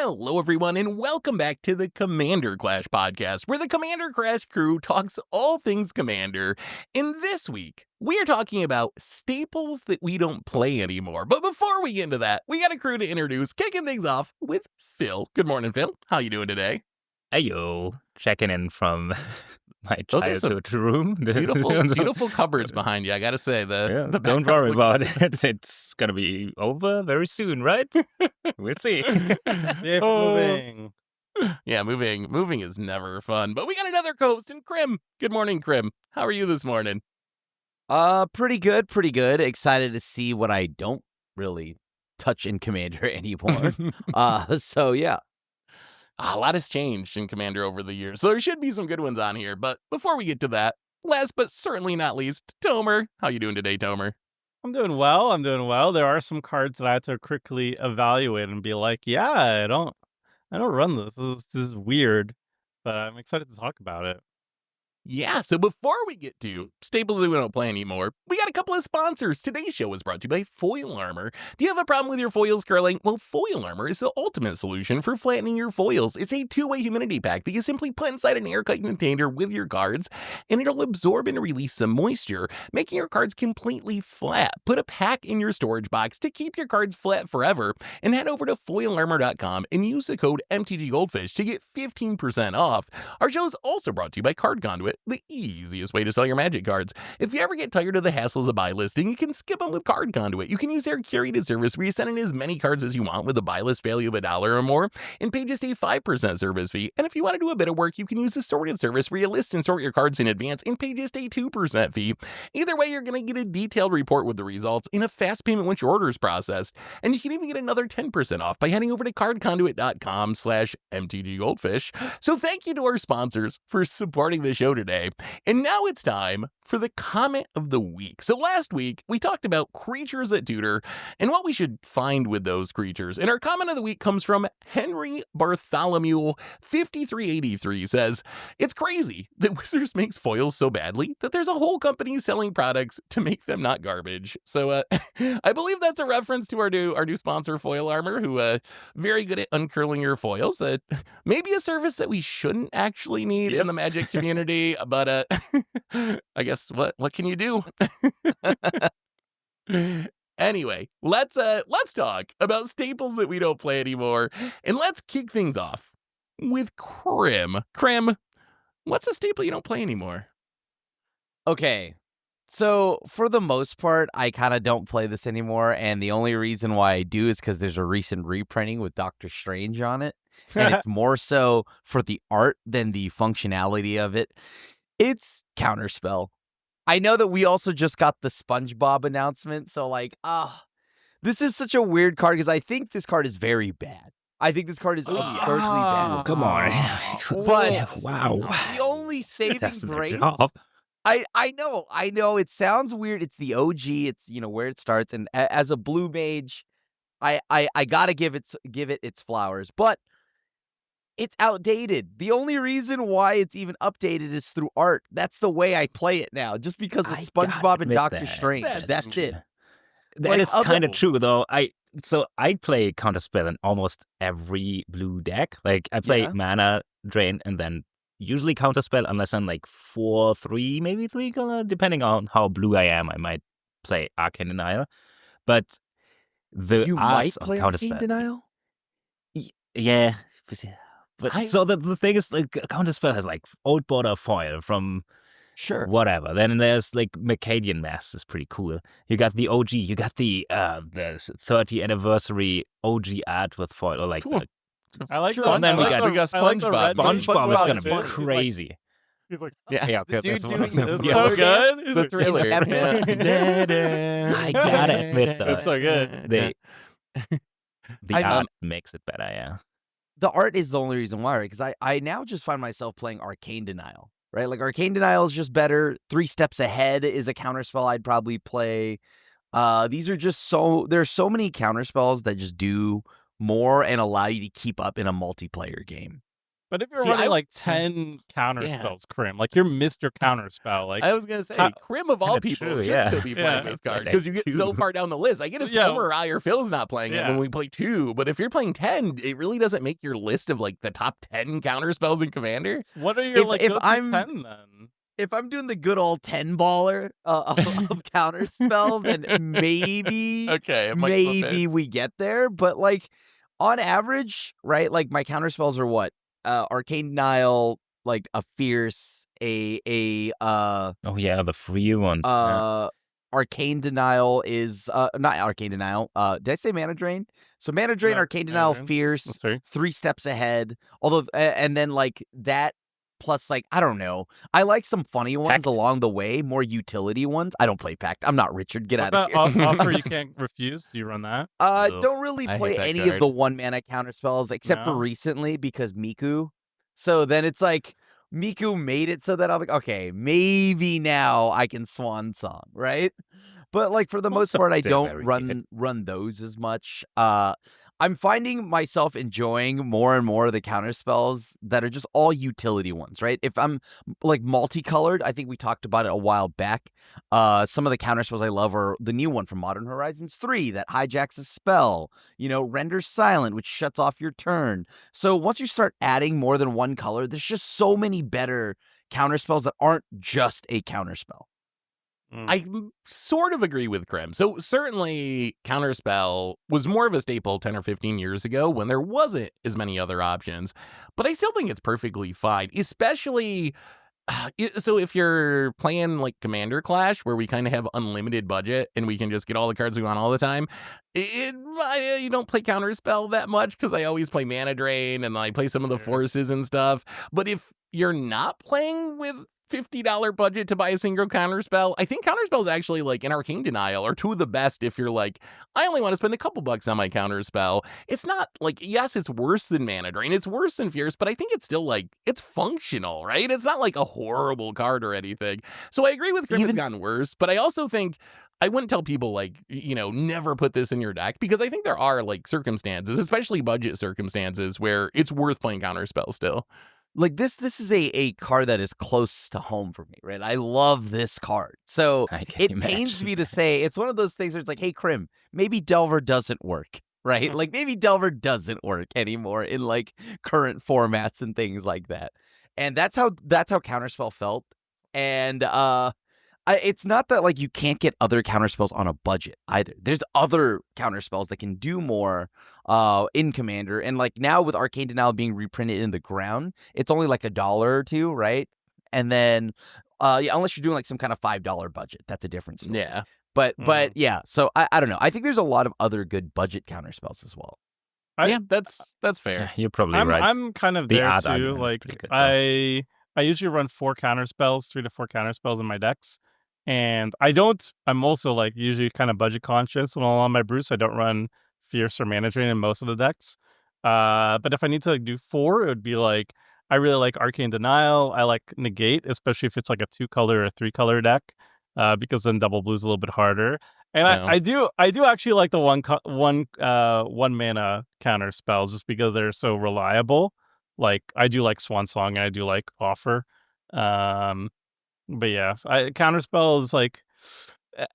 Hello, everyone, and welcome back to the Commander Clash podcast, where the Commander Clash crew talks all things Commander. And this week, we are talking about staples that we don't play anymore. But before we get into that, we got a crew to introduce, kicking things off with Phil. Good morning, Phil. How you doing today? Ayo, checking in from my Those are some childhood room. beautiful cupboards behind you, I gotta say. The don't worry about it. It's gonna be over very soon, right? We'll see. Moving. Yeah, moving is never fun. But we got another co-host in Krim. Good morning, Krim. How are you this morning? Pretty good. Excited to see what I don't really touch in Commander anymore. So yeah. A lot has changed in Commander over the years, so there should be some good ones on here. But before we get to that, last but certainly not least, Tomer. How you doing today, Tomer? I'm doing well. There are some cards that I have to quickly evaluate and be like, yeah, I don't run this. This is weird, but I'm excited to talk about it. Yeah, so before we get to staples that we don't play anymore, we got a couple of sponsors. Today's show was brought to you by Foil Armor. Do you have a problem with your foils curling? Well, Foil Armor is the ultimate solution for flattening your foils. It's a two-way humidity pack that you simply put inside an airtight container with your cards, and it'll absorb and release some moisture, making your cards completely flat. Put a pack in your storage box to keep your cards flat forever, and head over to foilarmor.com and use the code MTGGoldfish to get 15% off. Our show is also brought to you by Card Conduit, the easiest way to sell your Magic cards. If you ever get tired of the hassles of buy listing, you can skip them with Card Conduit. You can use their curated service where you send in as many cards as you want with a buy list value of $1 or more and pay just a 5% service fee. And if you want to do a bit of work, you can use the sorted service where you list and sort your cards in advance and pay just a 2% fee. Either way, you're going to get a detailed report with the results and a fast payment once your order is processed. And you can even get another 10% off by heading over to cardconduit.com/MTGGoldfish. So thank you to our sponsors for supporting the show today. And now it's time for the comment of the week. So last week, we talked about creatures that tutor and what we should find with those creatures. And our comment of the week comes from Henry Bartholomew 5383 says, "It's crazy that Wizards makes foils so badly that there's a whole company selling products to make them not garbage." So I believe that's a reference to our new sponsor, Foil Armor, who very good at uncurling your foils. Maybe a service that we shouldn't actually need in the Magic community, but I guess what can you do? Anyway, let's talk about staples that we don't play anymore, and let's kick things off with Krim. Krim, what's a staple you don't play anymore? Okay. So for the most part, I kind of don't play this anymore, and the only reason why I do is because there's a recent reprinting with Doctor Strange on it, and it's more so for the art than the functionality of it. It's Counterspell. I know that we also just got the SpongeBob announcement, so this is such a weird card because I think this card is very bad. I think this card is absurdly bad. Come on. But wow. The only saving Testing their grace. job. I know. It sounds weird. It's the OG. It's where it starts. And as a blue mage, I gotta give it its flowers. But it's outdated. The only reason why it's even updated is through art. That's the way I play it now, just because of SpongeBob and Doctor Strange. That's it. That is kind of true, though. I play Counterspell in almost every blue deck. Like, I play Mana Drain and then usually Counterspell unless I'm like 4-3, maybe 3 color, depending on how blue I am. I might play Arcane Denial. But you might play Arcane Denial? Yeah. But so the thing is, like, Counterspell has like old border foil from whatever. Then there's like Mercadian Mass is pretty cool. You got the OG. You got the 30th anniversary OG art with foil. Or like, cool. I like that. And then we got SpongeBob. SpongeBob is gonna be crazy. Yeah, Dude, that's so good. It's the thriller. I gotta admit, though, It's so good. The art makes it better. Yeah. The art is the only reason why, right? Because I now just find myself playing Arcane Denial, right? Like, Arcane Denial is just better. 3 Steps Ahead is a counterspell I'd probably play. These are just there's so many counterspells that just do more and allow you to keep up in a multiplayer game. But if you're See, running I- like 10 counterspells, Krim, like you're Mr. Counterspell. Like I was gonna say, how- Krim of all Kinda people true, should yeah. still be playing Yeah. this card Like because you get so two. far down the list. I get if Yeah. Tomer or I or Phil's not playing it Yeah. when we play 2, but if you're playing 10, it really doesn't make your list of like the top 10 counter spells in Commander. what are your If go-to I'm- 10 then? If I'm doing the good old 10 baller of Counterspell, then maybe Okay, it might flip it. maybe we get there. But like on average, right? Like my counterspells are what? Arcane Denial, like a Fierce, Oh yeah, the free ones. Yeah. Arcane Denial is not Arcane Denial. Did I say Mana Drain? So Mana Drain, No, Arcane Mana Denial, Drain. Fierce, Sorry. 3 steps ahead. Although and then like that plus like I don't know. I like some funny ones Pact. along the way, more utility ones. I don't play Pact. I'm not Richard. Get What out of about here. offer you can't refuse? Do you run that? Don't really I hate play that any card. of the 1 mana counterspells except for No? recently because Miku. So then it's like Miku made it so that I'm like, okay, maybe now I can swan song, right? But like for the most Also part, I still don't very run those as much. I'm finding myself enjoying more and more of the counter spells that are just all utility ones, right? If I'm like multicolored, I think we talked about it a while back. Some of the counter spells I love are the new one from Modern Horizons 3 that hijacks a spell, renders silent, which shuts off your turn. So once you start adding more than one color, there's just so many better counter spells that aren't just a counter spell. I sort of agree with Krim. So certainly Counterspell was more of a staple 10 or 15 years ago when there wasn't as many other options. But I still think it's perfectly fine, especially so if you're playing like Commander Clash where we kind of have unlimited budget and we can just get all the cards we want all the time. You don't play Counterspell that much because I always play Mana Drain and I play some of the forces and stuff. But if you're not playing with $50 budget to buy a single counterspell, I think counterspells actually like an Arcane Denial are two of the best if you're like, I only want to spend a couple bucks on my counterspell. It's not like, yes, it's worse than Mana Drain, it's worse than Fierce, but I think it's still like, it's functional, right? It's not like a horrible card or anything. So I agree with Grim, it's gotten worse, but I also think I wouldn't tell people like, never put this in your deck because I think there are like circumstances, especially budget circumstances, where it's worth playing counterspell still. Like this is a card that is close to home for me, right? I love this card. So I can it pains imagine. me to say it's one of those things where it's like, hey, Krim, maybe Delver doesn't work, right? Like maybe Delver doesn't work anymore in like current formats and things like that. And that's how Counterspell felt. And it's not that like you can't get other counterspells on a budget either. There's other counterspells that can do more in Commander. And like now with Arcane Denial being reprinted in the ground, it's only like $1 or $2, right? And then unless you're doing like some kind of $5 budget, that's a difference. Yeah. But yeah, so I don't know. I think there's a lot of other good budget counterspells as well. Yeah, that's fair. Yeah, you're probably I'm, right. I'm kind of The there odd too. argument is Like pretty good, though. I usually run 4 counterspells, 3 to 4 counterspells in my decks. And I'm also like usually kind of budget conscious and all on my brew, so I don't run Fierce or Mana Drain in most of the decks. But if I need to like do 4, it would be like, I really like Arcane Denial. I like Negate, especially if it's like a 2-color or 3-color deck, because then double blue's a little bit harder. And Yeah. I do actually like the one mana counter spells just because they're so reliable. Like I do like Swan Song and I do like Offer. But yeah, counterspell is like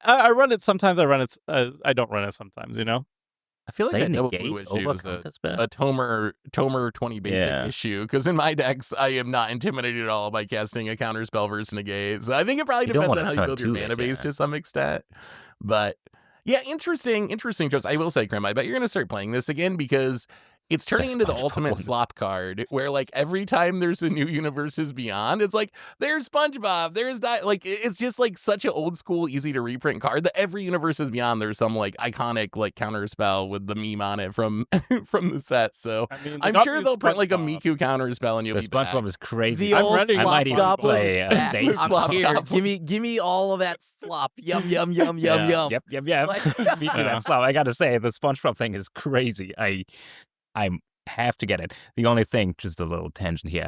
I run it sometimes. I run it. I don't run it sometimes. I feel like They that double negate blue issue over was a Counterspell? Tomer 20 basic Yeah. issue, because in my decks, I am not intimidated at all by casting a counterspell versus negate. So I think it probably You don't depends wanna on how you turn build your to mana it, base yeah. to some extent. But yeah, interesting choice. I will say, Krim, I bet you're going to start playing this again because it's turning The into the SpongeBob ultimate ones. slop card where like every time there's a new Universes Beyond, it's like, there's SpongeBob, there's like, it's just like such an old school, easy to reprint card that every Universes Beyond, there's some like iconic like counterspell with the meme on it from the set. So I mean, I'm sure they'll print like a Miku counterspell and you'll The be back. SpongeBob is crazy. The I'm old ready. I slop might even goblin play is back. Days I'm Slop here. goblin. Give me all of that slop. Yum yum yum yum Yeah. yum. Yep. Like- Beat me Yeah. that slap. I gotta say, the SpongeBob thing is crazy. I have to get it. The only thing, just a little tangent here,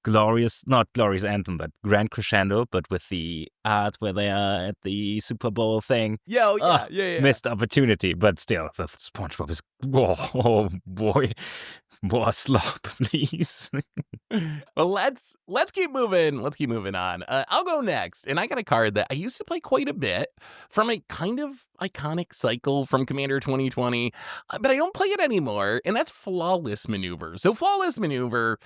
not glorious anthem, but grand crescendo, but with the art where they are at the Super Bowl thing. Yeah. Missed opportunity, but still, the SpongeBob is, oh boy, more slop, please. Well, let's keep moving. Let's keep moving on. I'll go next, and I got a card that I used to play quite a bit from a kind of iconic cycle from Commander 2020, but I don't play it anymore, and that's Flawless Maneuver. So Flawless Maneuver,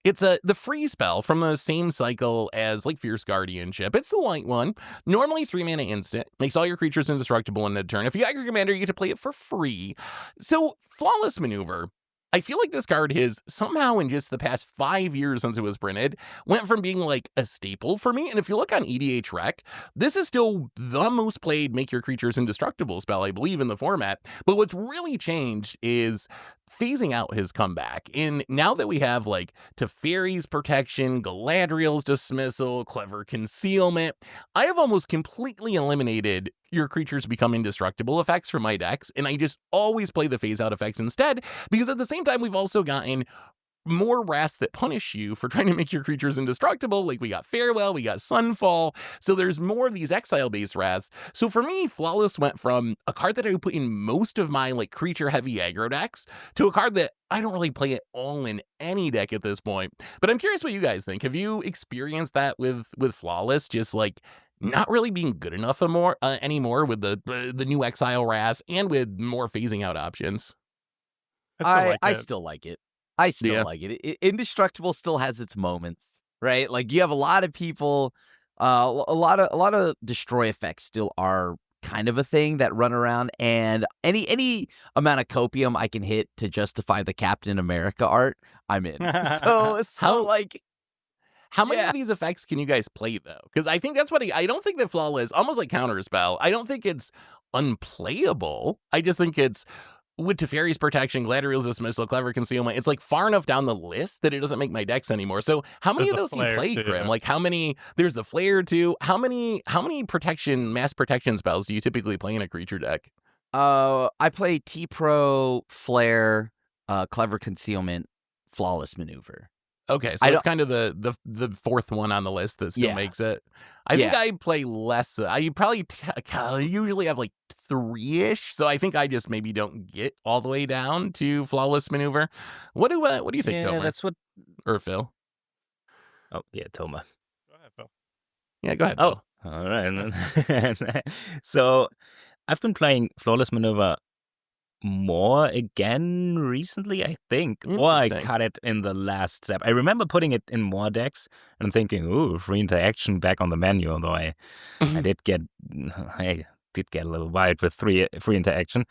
it's the free spell from the same cycle as like Fierce Guardianship. It's the white one. Normally 3-mana instant. Makes all your creatures indestructible in a turn. If you got your commander, you get to play it for free. So Flawless Maneuver, I feel like this card has somehow in just the past 5 years since it was printed, went from being like a staple for me. And if you look on EDH Rec, this is still the most played make your creatures indestructible spell, I believe, in the format. But what's really changed is phasing out his comeback. And now that we have like Teferi's Protection, Galadriel's Dismissal, Clever Concealment, I have almost completely eliminated your creatures become indestructible effects from my decks, and I just always play the phase out effects instead, because at the same time we've also gotten more wraths that punish you for trying to make your creatures indestructible. Like we got Farewell, we got Sunfall, so there's more of these exile-based wraths. So for me, Flawless went from a card that I would put in most of my like creature-heavy aggro decks to a card that I don't really play it all in any deck at this point. But I'm curious what you guys think. Have you experienced that with Flawless, just like not really being good enough anymore with the new exile wraths and with more phasing out options? I still like it. I still like it. Indestructible still has its moments, right? Like you have a lot of people, a lot of destroy effects still are kind of a thing that run around, and any amount of copium I can hit to justify the Captain America art, I'm in. How many of these effects can you guys play, though? Because I think that's what I don't think that Flawless, almost like Counterspell, I don't think it's unplayable. I just think it's, with Teferi's Protection, Galadriel's Dismissal, Clever Concealment, it's like far enough down the list that it doesn't make my decks anymore. So how many of those do you play, Grim? Like how many, there's the Flare too. How many mass protection spells do you typically play in a creature deck? I play T-Pro, Flare, Clever Concealment, Flawless Maneuver. Okay, so it's kind of the fourth one on the list that still makes it. I think I play less. I probably usually have like 3-ish, so I think I just maybe don't get all the way down to Flawless Maneuver. What do you think, Tomer? That's what. Or Phil? Oh yeah, Tomer. Go ahead, Phil. Yeah, go ahead. Oh, all right. So I've been playing Flawless Maneuver more again recently, I think. Or I cut it in the last step. I remember putting it in more decks and thinking, ooh, free interaction back on the menu, although I did get a little wild with free interaction.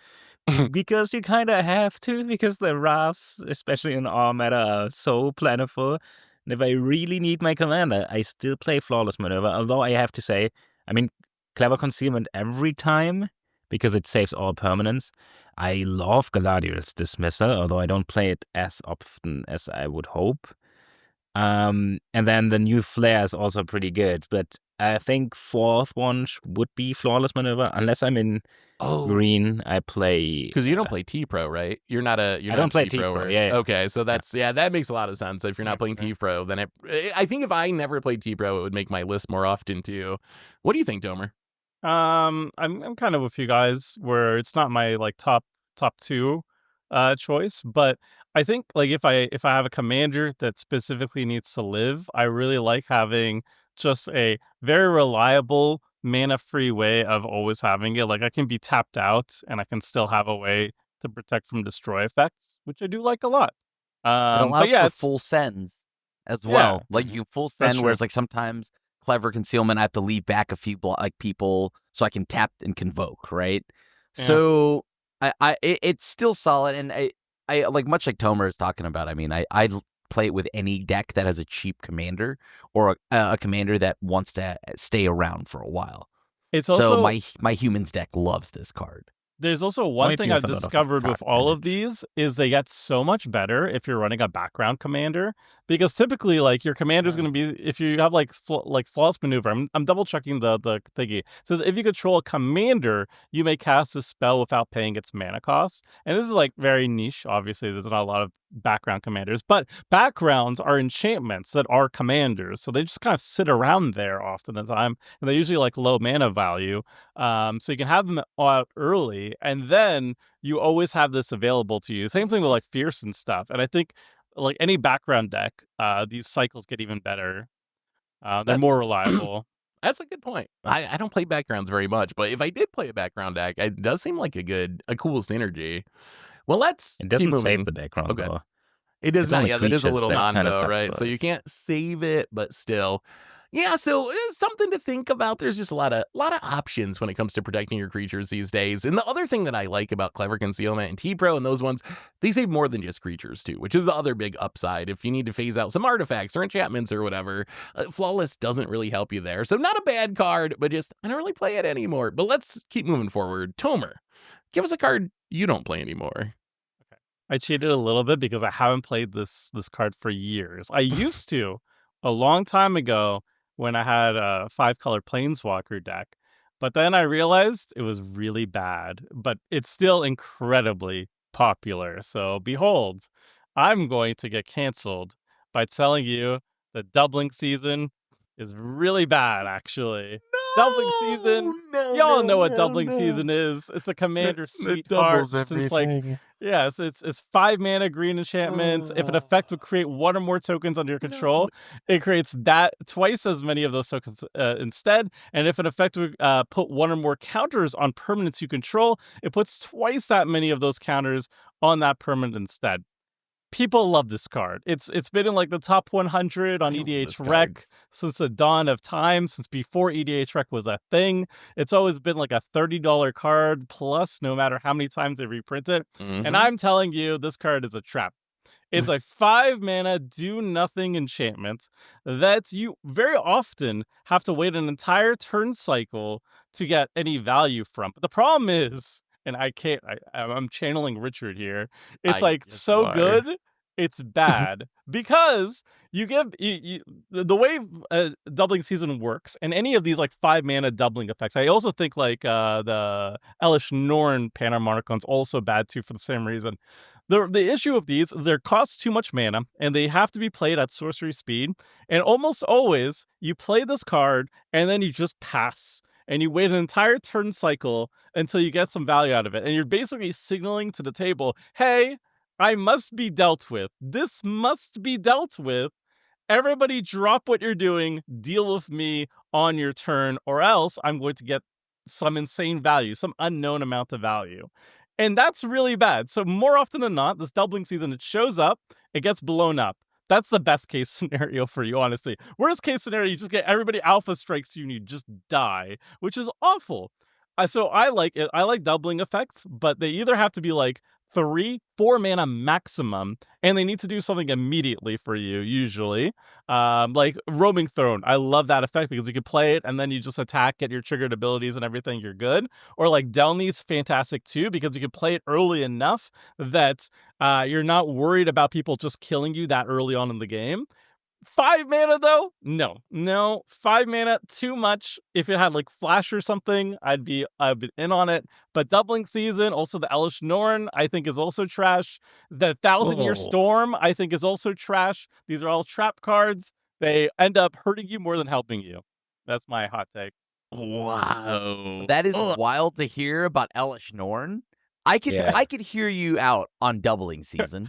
Because you kind of have to, because the wraths, especially in our meta, are so plentiful. And if I really need my commander, I still play Flawless Maneuver, although I have to say, I mean, Clever Concealment every time, because it saves all permanents. I love Galadriel's Dismissal, although I don't play it as often as I would hope. And then the new Flare is also pretty good, but I think fourth one would be Flawless Maneuver, unless I'm in green. I play because you don't play T-Pro, right? I don't play T-Pro. Yeah. Okay, so that's that makes a lot of sense. If you're not playing T-Pro, then I think if I never played T-Pro, it would make my list more often too. What do you think, Domer? I'm kind of with you guys where it's not my like top two choice, but I think like if I have a commander that specifically needs to live, I really like having just a very reliable mana free way of always having it. Like I can be tapped out and I can still have a way to protect from destroy effects, which I do like a lot. It allows for full sends as well. Like you full send, whereas like sometimes Clever Concealment, I have to leave back a few people so I can tap and convoke, right? Yeah. So it's still solid, and I like much like Tomer is talking about. I mean, I play it with any deck that has a cheap commander or a commander that wants to stay around for a while. It's also so my humans deck loves this card. There's also one if thing you I've have a lot of discovered card with all of advantage. these is they get so much better if you're running a background commander, because typically like your commander is going to be, if you have like flawless maneuver. I'm double checking the thingy. It says if you control a commander, you may cast a spell without paying its mana cost. And this is like very niche. Obviously, there's not a lot of background commanders, but backgrounds are enchantments that are commanders, so they just kind of sit around there often the time, and they're usually like low mana value. So you can have them out early, and then you always have this available to you. Same thing with like Fierce and stuff. And I think like any background deck, these cycles get even better. They're more That's reliable. That's a good point. I don't play backgrounds very much, but if I did play a background deck, it does seem like a cool synergy. Well, let's It keep doesn't moving. save the background Okay. though. It does It's not. only Yeah, that is a creatures little that non kinda though, sucks, right? but- So you can't save it, but still. Yeah, so something to think about. There's just a lot of options when it comes to protecting your creatures these days. And the other thing that I like about Clever Concealment and T-Pro and those ones, they save more than just creatures too, which is the other big upside. If you need to phase out some artifacts or enchantments or whatever, Flawless doesn't really help you there. So not a bad card, but just I don't really play it anymore. But let's keep moving forward. Tomer, give us a card you don't play anymore. I cheated a little bit because I haven't played this card for years. I used to a long time ago when I had a 5-color Planeswalker deck, but then I realized it was really bad, but it's still incredibly popular. So behold, I'm going to get canceled by telling you that doubling season is really bad, actually. Doubling season, y'all know what doubling season is. It's a commander sweetheart. Since like, yes, it's 5 mana green enchantments. If an effect would create 1 or more tokens under your control, it creates that twice as many of those tokens instead. And if an effect would put 1 or more counters on permanents you control, it puts twice that many of those counters on that permanent instead. People love this card. It's been in like the top 100 on EDH Rec since the dawn of time, since before EDH Rec was a thing. It's always been like a $30 card plus, no matter how many times they reprint it. And I'm telling you, this card is a trap. It's a 5 mana do nothing enchantment that you very often have to wait an entire turn cycle to get any value from. But the problem is, and I'm channeling Richard here. It's like so good, it's bad because you give the way doubling season works, and any of these like 5 mana doubling effects. I also think like the Elish Norn Panharmonicon is also bad too for the same reason. The issue of these is they cost too much mana, and they have to be played at sorcery speed. And almost always, you play this card, and then you just pass. And you wait an entire turn cycle until you get some value out of it. And you're basically signaling to the table, hey, I must be dealt with. This must be dealt with. Everybody drop what you're doing, deal with me on your turn, or else I'm going to get some insane value, some unknown amount of value. And that's really bad. So more often than not, this doubling season, it shows up, it gets blown up. That's the best case scenario for you, honestly. Worst case scenario, you just get everybody alpha strikes you and you just die, which is awful. So I like it. I like doubling effects, but they either have to be like 3, 4 mana maximum, and they need to do something immediately for you, usually. Like Roaming Throne. I love that effect because you can play it and then you just attack, get your triggered abilities and everything, you're good. Or like Delny's fantastic too because you can play it early enough that you're not worried about people just killing you that early on in the game. 5 mana though? No. 5 mana, too much. If it had like Flash or something, I'd be in on it. But Doubling Season, also the Elish Norn, I think is also trash. The 1,000-Year Storm, I think is also trash. These are all trap cards. They end up hurting you more than helping you. That's my hot take. Wow. That is wild to hear about Elish Norn. I could hear you out on Doubling Season.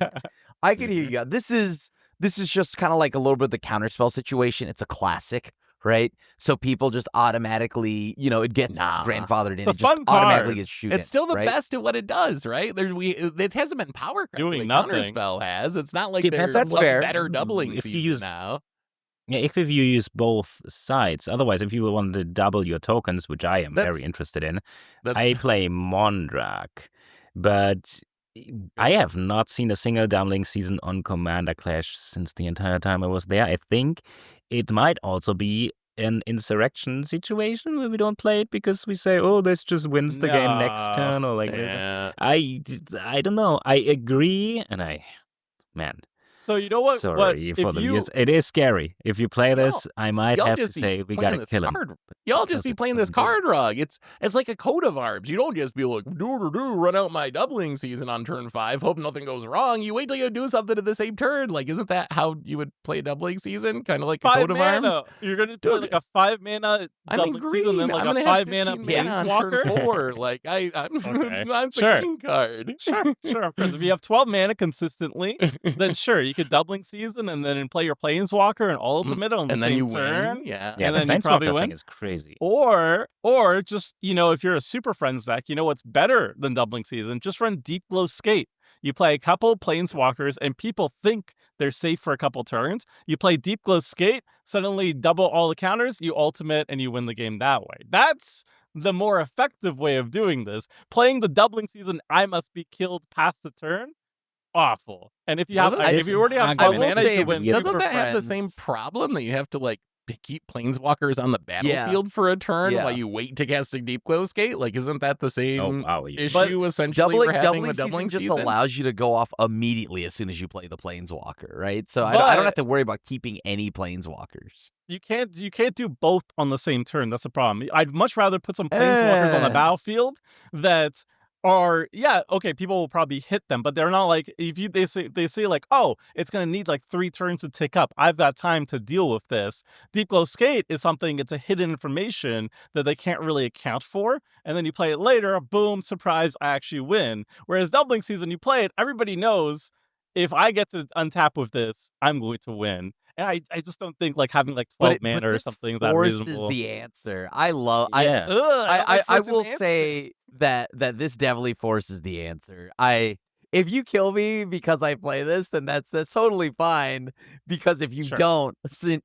I could hear you out. This is just kind of like a little bit of the Counterspell situation. It's a classic, right? So people just automatically, it gets grandfathered in. It's a it just fun card. automatically gets shooted. It's still the right? best at what it does, right? It hasn't been power Doing like nothing. Counterspell has. It's not like Depends, there's that's fair. better doubling If you season use- now. Yeah, if you use both sides. Otherwise, if you want to double your tokens, which I am very interested in, I play Mondrak. But I have not seen a single doubling season on Commander Clash since the entire time I was there. I think it might also be an insurrection situation where we don't play it because we say, oh, this just wins the game next turn or like this. Yeah. I don't know. I agree, and man. So you know what? Sorry for the use. It is scary. If you play this, I might y'all have to just be say we playing gotta this kill him. card- Y'all just because be it's playing so this good. card rug. It's like a coat of arms. You don't just be like, run out my doubling season on turn 5, hope nothing goes wrong. You wait till you do something at the same turn. Like, isn't that how you would play doubling season? Kind of like a 5 coat of mana. arms? You're gonna do like a 5 mana I'm in doubling season, then green. like I'm a gonna have 5 mana 15 mana on turn planeswalker. 4. Like, I'm Okay. that's a Sure. green card. Sure, of course. If you have 12 mana consistently, then sure, you could doubling season and then play your planeswalker and ultimate on the and then same you turn. win. Yeah. Yeah, and the then you probably Planeswalker win. thing is crazy. Or just, if you're a Super Friends deck, you know what's better than doubling season? Just run Deep Glow Skate. You play a couple planeswalkers and people think they're safe for a couple turns. You play Deep Glow Skate, suddenly double all the counters, you ultimate, and you win the game that way. That's the more effective way of doing this. Playing the doubling season, I must be killed past the turn. Awful. And if you have, Doesn't- if you already have I 12 will mana, say you win. Yeah, Doesn't Super that have the Friends. same problem that you have to like to keep planeswalkers on the battlefield for a turn Yeah. while you wait to cast a Deep Glow Skate? Like, isn't that the Oh same wow, issue essentially we're having with doubling doubling season season? just allows you to go off immediately as soon as you play the planeswalker, right? So I don't But- have to worry about keeping any planeswalkers. You can't do both on the same turn. That's the problem. I'd much rather put some planeswalkers on the battlefield that are people will probably hit them, but they're not like they say like, oh, it's gonna need like 3 turns to tick up. I've got time to deal with this. Deep Glow Skate is something, it's a hidden information that they can't really account for, and then you play it later, boom, surprise, I actually win. Whereas doubling season, you play it, everybody knows if I get to untap with this, I'm going to win. And I just don't think like having like 12 mana or this something is that force reasonable. is the answer. I love. Yeah. I will say that this definitely forces the answer. If you kill me because I play this, then that's totally fine. Because if you Sure. don't,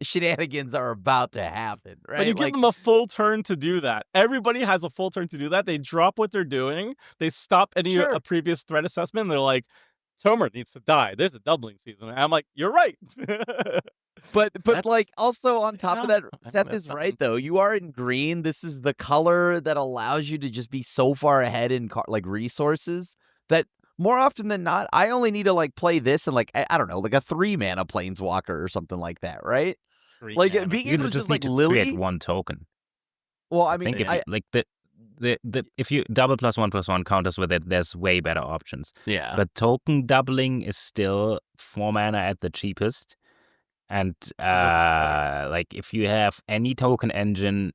shenanigans are about to happen, right? But you give them a full turn to do that. Everybody has a full turn to do that. They drop what they're doing. They stop any Sure. a previous threat assessment. And they're like, Tomer needs to die. There's a doubling season. And I'm like, you're right. But That's- like also on top of that, Yeah, Seth that's is right fine. though. You are in green. This is the color that allows you to just be so far ahead in like resources that more often than not, I only need to like play this and like I don't know, like a 3 mana planeswalker or something like that, right? Like being You able to just just need like to Lily. create one token. Well, I I mean, think if you, like the if you double +1/+1 counters with it, there's way better options. Yeah. But token doubling is still 4 mana at the cheapest. And like if you have any token engine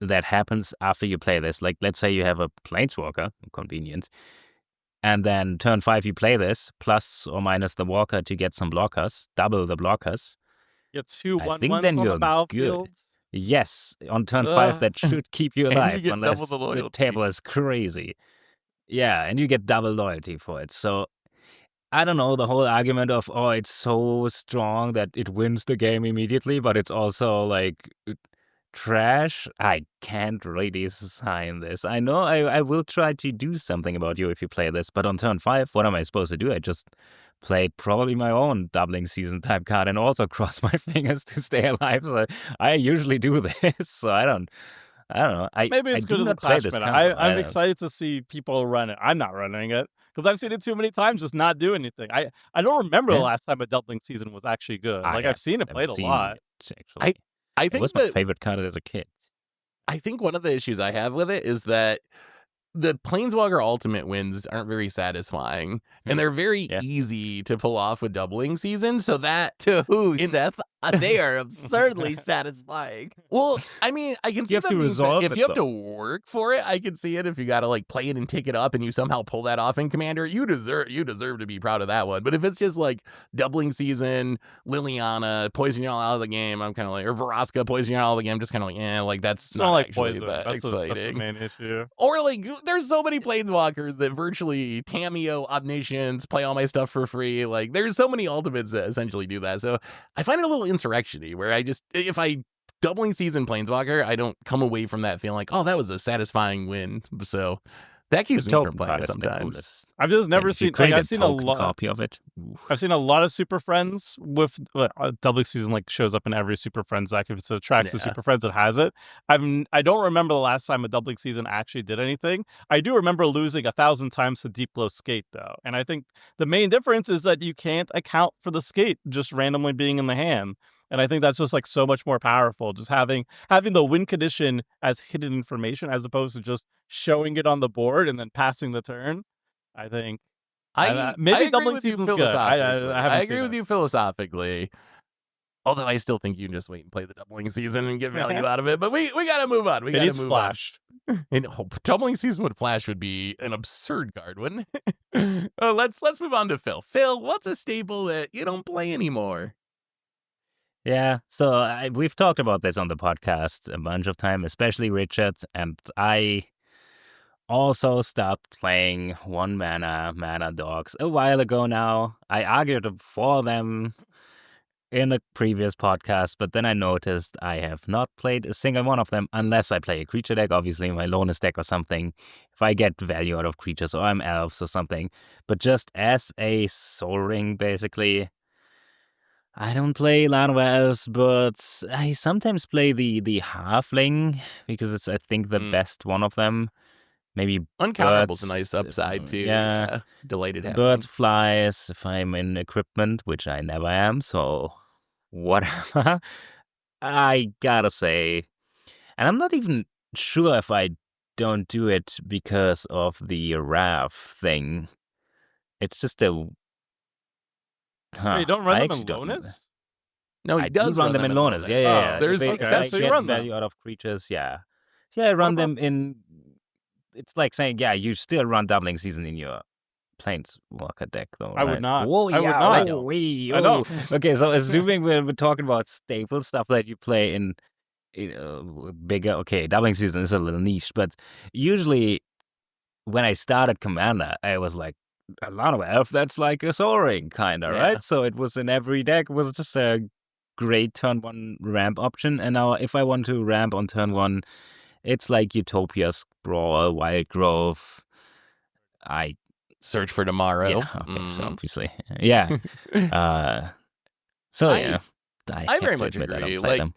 that happens after you play this, like let's say you have a planeswalker, convenient, and then turn 5 you play this, plus or minus the walker to get some blockers, double the blockers. Get 2 I think 1/1s then on you're the battlefield. Yes, on turn 5 that should keep you And you alive get unless double the loyalty. table is crazy. Yeah, and you get double loyalty for it. So I don't know, the whole argument of, oh, it's so strong that it wins the game immediately, but it's also like trash. I can't really sign this. I know I will try to do something about you if you play this, but on turn 5, what am I supposed to do? I just played probably my own doubling season type card and also cross my fingers to stay alive. So I usually do this, so I don't know. Maybe it's I good do in the not play Clash this meta. card. I'm excited to see people run it. I'm not running it because I've seen it too many times just not do anything. I don't remember the Yeah. last time a doubling season was actually good. Like I've seen it played a lot. Actually. I It think was my that favorite card as a kid. I think one of the issues I have with it is that the Planeswalker Ultimate wins aren't very satisfying, and they're very Yeah. easy to pull off with doubling season. So that, To who, In- Seth? They are absurdly satisfying. well, I mean, I can see have them to being resolve if it, you have to though. work for it. I can see it if you got to like play it and take it up, and you somehow pull that off in Commander. You deserve to be proud of that one. But if it's just like doubling season, Liliana poison you all out of the game, I'm kind of like, or Vraska poison you all out of the game, I'm just kind of like, like that's It's not not like actually poison. that That's the exciting. main issue. Or like, there's so many planeswalkers that virtually Tameo, Omniscience, play all my stuff for free. Like, there's so many ultimates that essentially do that. So I find it a little insurrection-y, where I just, if I doubling season planeswalker, I don't come away from that feeling like, oh, that was a satisfying win. So That keeps The me from token playing card is the sometimes. coolest. I've just never If you seen. create I've a seen a token lot. copy of it. Oof. I've seen a lot of Super Friends with Doubling Season like shows up in every Super Friends deck. If it's a tracks of Yeah. Super Friends, it has it. I don't remember the last time a Doubling Season actually did anything. I do remember losing 1,000 times to Deep Glow Skate though, and I think the main difference is that you can't account for the skate just randomly being in the hand. And I think that's just like so much more powerful. Just having the win condition as hidden information as opposed to just showing it on the board and then passing the turn. I think maybe I agree Doubling with you Season's good. philosophically. I haven't I seen agree with it. you philosophically. Although I still think you can just wait and play the Doubling Season and get value out of it. But we gotta move on. We It gotta needs move Flash. on. And, Doubling Season with Flash would be an absurd card, wouldn't it? Let's move on to Phil. Phil, what's a staple that you don't play anymore? Yeah, so we've talked about this on the podcast a bunch of time, especially Richard, and I also stopped playing one mana Dorks a while ago now. I argued for them in a previous podcast, but then I noticed I have not played a single one of them unless I play a creature deck, obviously my Lonus deck or something, if I get value out of creatures or I'm elves or something. But just as a Soul Ring, basically, I don't play Land of Elves, but I sometimes play the Halfling because it's, I think, the best one of them. Maybe Uncounterable's birds, a nice upside too. yeah. Delighted having Birds, flies, if I'm in equipment, which I never am, so whatever. I gotta say, and I'm not even sure if I don't do it because of the Wrath thing. It's just a... Wait, you don't run I them actually in don't know. Lonus? No, he I does do run them in Lonus. Yeah. There's If okay, I so you get run them. value out of creatures, yeah. Yeah, I run them in... It's like saying, yeah, you still run Doubling Season in your Planeswalker deck, though, I would right? not. Oh, I would yeah. not. I Oh, don't. wee, I oh. don't. Okay, so assuming we're talking about staple stuff that you play in bigger... Okay, Doubling Season is a little niche, but usually when I started Commander, I was like, a lot of elf, that's like a Soul Ring, kind of, Yeah. right? So it was in every deck. It was just a great turn one ramp option. And now if I want to ramp on turn one, it's like Utopia, Sprawl, Wild Growth. I Search for Tomorrow. Yeah, okay, so obviously. Yeah. So yeah. I very much admit I agree. don't play them.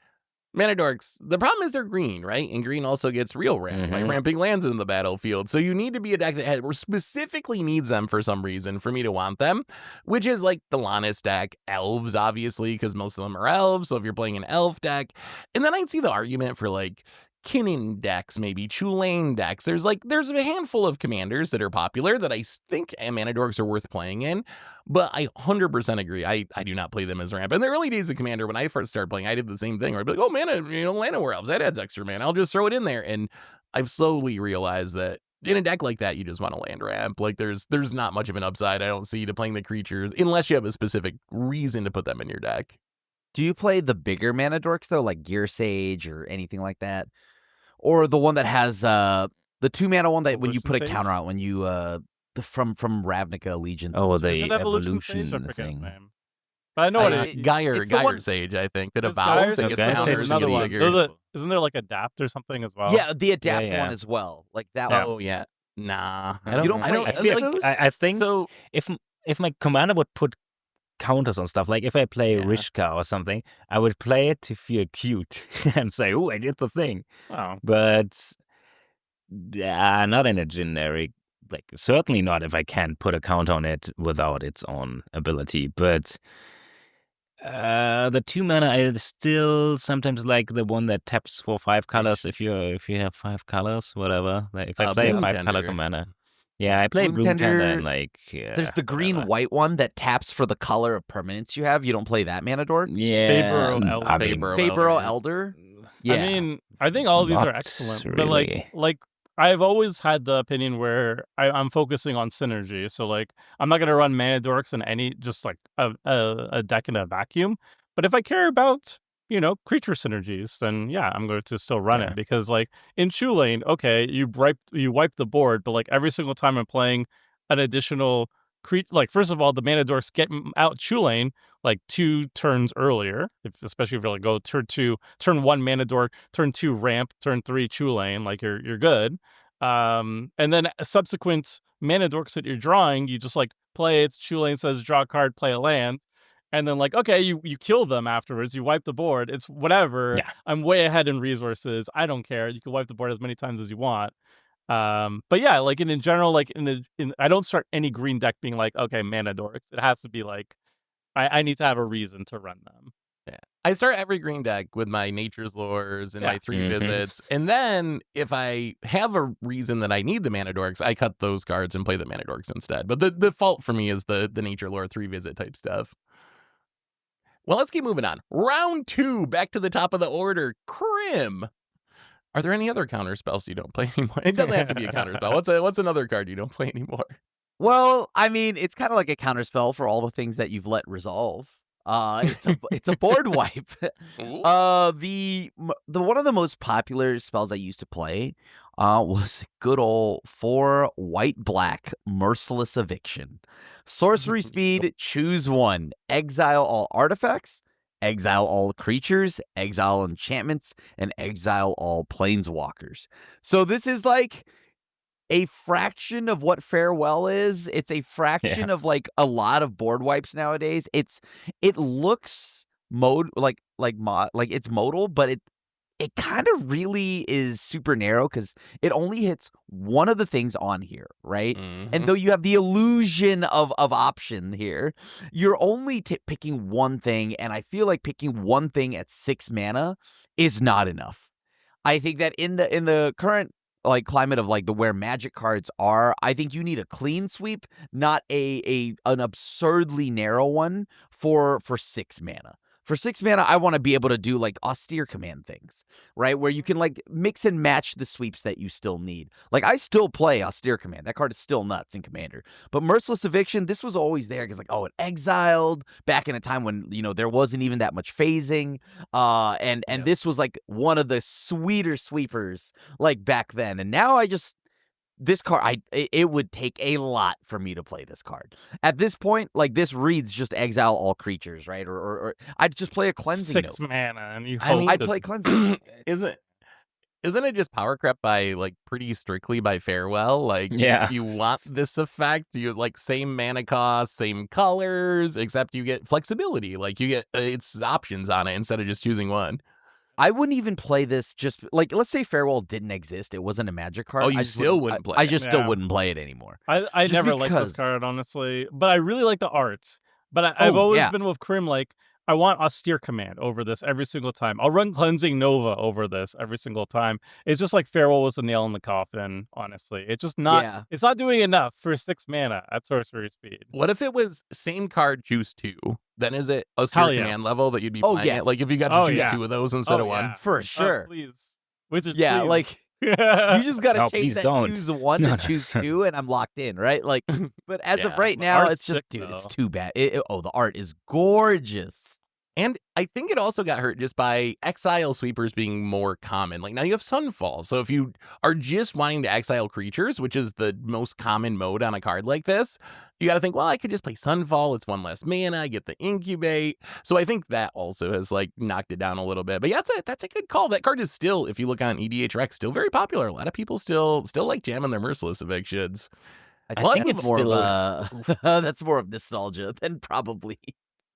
Mana Dorks, the problem is they're green, right? And green also gets real ramp, like ramping lands in the battlefield. So you need to be a deck that specifically needs them for some reason for me to want them, which is like the Lannis deck, elves, obviously, because most of them are elves. So if you're playing an elf deck, and then I'd see the argument for like Kinnan decks, maybe Chulane decks. There's a handful of commanders that are popular that I think Mana Dorks are worth playing in, but I 100% agree. I do not play them as ramp. In the early days of Commander, when I first started playing, I did the same thing. I'd be like, oh, mana, Llanowar Elves, that adds extra mana. I'll just throw it in there. And I've slowly realized that in a deck like that, you just want to land ramp. Like there's not much of an upside I don't see to playing the creatures unless you have a specific reason to put them in your deck. Do you play the bigger Mana Dorks though, like Gear Sage or anything like that? Or the one that has the 2-mana one that when you put a counter out, when you from Ravnica Allegiance. Oh, Is the it evolution Sage? I forget thing. its name. But I know what it is. Gaia Sage, I think, that There's evolves Gaia and Sage, gets there's counters and another gets one. bigger. Isn't there like Adapt or something as well? Yeah, the Adapt Yeah. one as well. Like that one. Oh yeah, nah. You don't play I feel those? like I think So if my commander would put counters on stuff, like if I play Yeah. Rishka or something, I would play it to feel cute and say, oh, I did the thing. Oh. But not in a generic, like certainly not if I can't put a counter on it without its own ability. But the 2-mana, I still sometimes like the one that taps for 5 colors if you have 5 colors, whatever. Like if I play a Bloom 5-color Tender. commander. Yeah, I play Bloom Bloom Tender Tender, and like There's the green-white one that taps for the color of permanence you have. You don't play that Mana Dork? Yeah, Fabro Elder. I mean, Fabro Fabro Elder? I mean, I think all of these Not are excellent, but really. like I've always had the opinion where I'm focusing on synergy. So like I'm not gonna run Mana Dorks in any just like a deck in a vacuum. But if I care about creature synergies, then yeah, I'm going to still run it because like in Chulane, okay, you wipe the board, but like every single time I'm playing an additional like first of all, the Mana Dorks get out Chulane like 2 turns earlier, especially if you like go turn 1 Mana Dork, turn 2 ramp, turn 3 Chulane, like you're good. And then subsequent mana dorks that you're drawing, you just like play it. Chulane says draw a card, play a land. And then like, okay, you kill them afterwards. You wipe the board. It's whatever. Yeah. I'm way ahead in resources. I don't care. You can wipe the board as many times as you want. But yeah, like in general, like I don't start any green deck being like, okay, mana dorks. It has to be like, I need to have a reason to run them. Yeah. I start every green deck with my Nature's Lures and my 3 Mhm. visits. And then if I have a reason that I need the mana dorks, I cut those cards and play the mana dorks instead. But the default for me is the Nature Lore 3 visit type stuff. Well, let's keep moving on. Round 2, back to the top of the order. Crim. Are there any other counter spells you don't play anymore? It doesn't have to be a counter spell. What's another card you don't play anymore? Well, I mean, it's kind of like a counterspell for all the things that you've let resolve. It's a board wipe. The one of the most popular spells I used to play was good old 4 white-black Merciless Eviction. Sorcery speed, choose 1. Exile all artifacts, exile all creatures, exile enchantments, and exile all planeswalkers. So this is like a fraction of what Farewell is. It's a fraction of like a lot of board wipes nowadays. It looks it's modal, but it kind of really is super narrow because it only hits one of the things on here, right? And though you have the illusion of option here, you're only picking one thing, and I feel like picking one thing at 6 mana is not enough. I think that in the current like climate of like where Magic cards are, I think you need a clean sweep, not an absurdly narrow one for 6 mana. For 6 mana, I want to be able to do like austere command things, right? Where you can like mix and match the sweeps that you still need. Like I still play austere command. That card is still nuts in Commander. But Merciless Eviction, this was always there because like, oh, it exiled back in a time when, there wasn't even that much phasing. And this was like one of the sweeter sweepers like back then. And now this card, it would take a lot for me to play this card. At this point, like this reads just exile all creatures, right? Or I'd just play a cleansing 6 note. mana, and you. I'd play cleansing. Isn't it just power crept by like pretty strictly by Farewell? Like you want this effect, you like same mana cost, same colors, except you get flexibility. Like you get it's options on it instead of just choosing one. I wouldn't even play this just like, let's say Farewell didn't exist. It wasn't a Magic card. Oh, you still wouldn't play it. I just still wouldn't play it anymore. I never liked this card, honestly, but I really like the art. But I've always been with Crim, like, I want Austere Command over this every single time. I'll run Cleansing Nova over this every single time. It's just like Farewell was the nail in the coffin, honestly. It's just not, it's not doing enough for 6 mana at sorcery speed. What if it was same card, choose 2? Then is it Austere Command level that you'd be playing it? Like if you got to choose 2 of those instead of one? For sure. Please. Wizards, please. Like, you just got to change that choose 1 to choose 2, and I'm locked in, right? Like, but as of right now, it's just, dude, it's too bad. The art is gorgeous. And I think it also got hurt just by exile sweepers being more common. Like now you have Sunfall. So if you are just wanting to exile creatures, which is the most common mode on a card like this, you got to think, well, I could just play Sunfall. It's 1 less mana. I get the incubate. So I think that also has like knocked it down a little bit. But yeah, that's a good call. That card is still, if you look on EDH Rec, still very popular. A lot of people still like jamming their Merciless Evictions. I think it's more that's more of nostalgia than probably.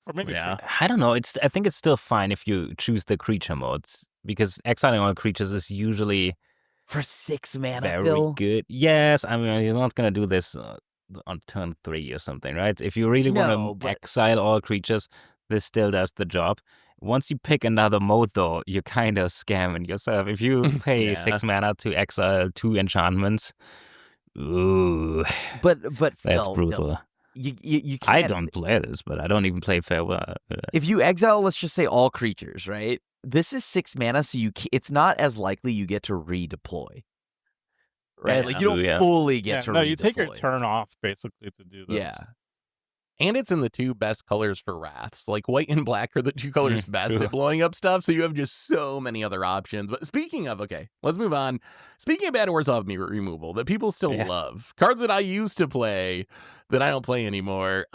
Or maybe I don't know. I think it's still fine if you choose the creature modes because exiling all creatures is usually for 6 mana. Very good. Yes, I mean you're not gonna do this on turn 3 or something, right? If you really want to exile all creatures, this still does the job. Once you pick another mode, though, you're kind of scamming yourself. If you pay 6 mana to exile 2 enchantments, ooh, but that's brutal. You can't. I don't play this, but I don't even play Farewell. If you exile, let's just say all creatures, right? This is 6 mana, so it's not as likely you get to redeploy. Right? Like you don't fully get to redeploy. No, you take your turn off, basically, to do this. Yeah. And it's in the 2 best colors for Wraths. Like white and black are the 2 colors best at blowing up stuff, so you have just so many other options. But speaking of, okay, let's move on. Speaking of Bad Wars of removal that people still love, cards that I used to play, that I don't play anymore.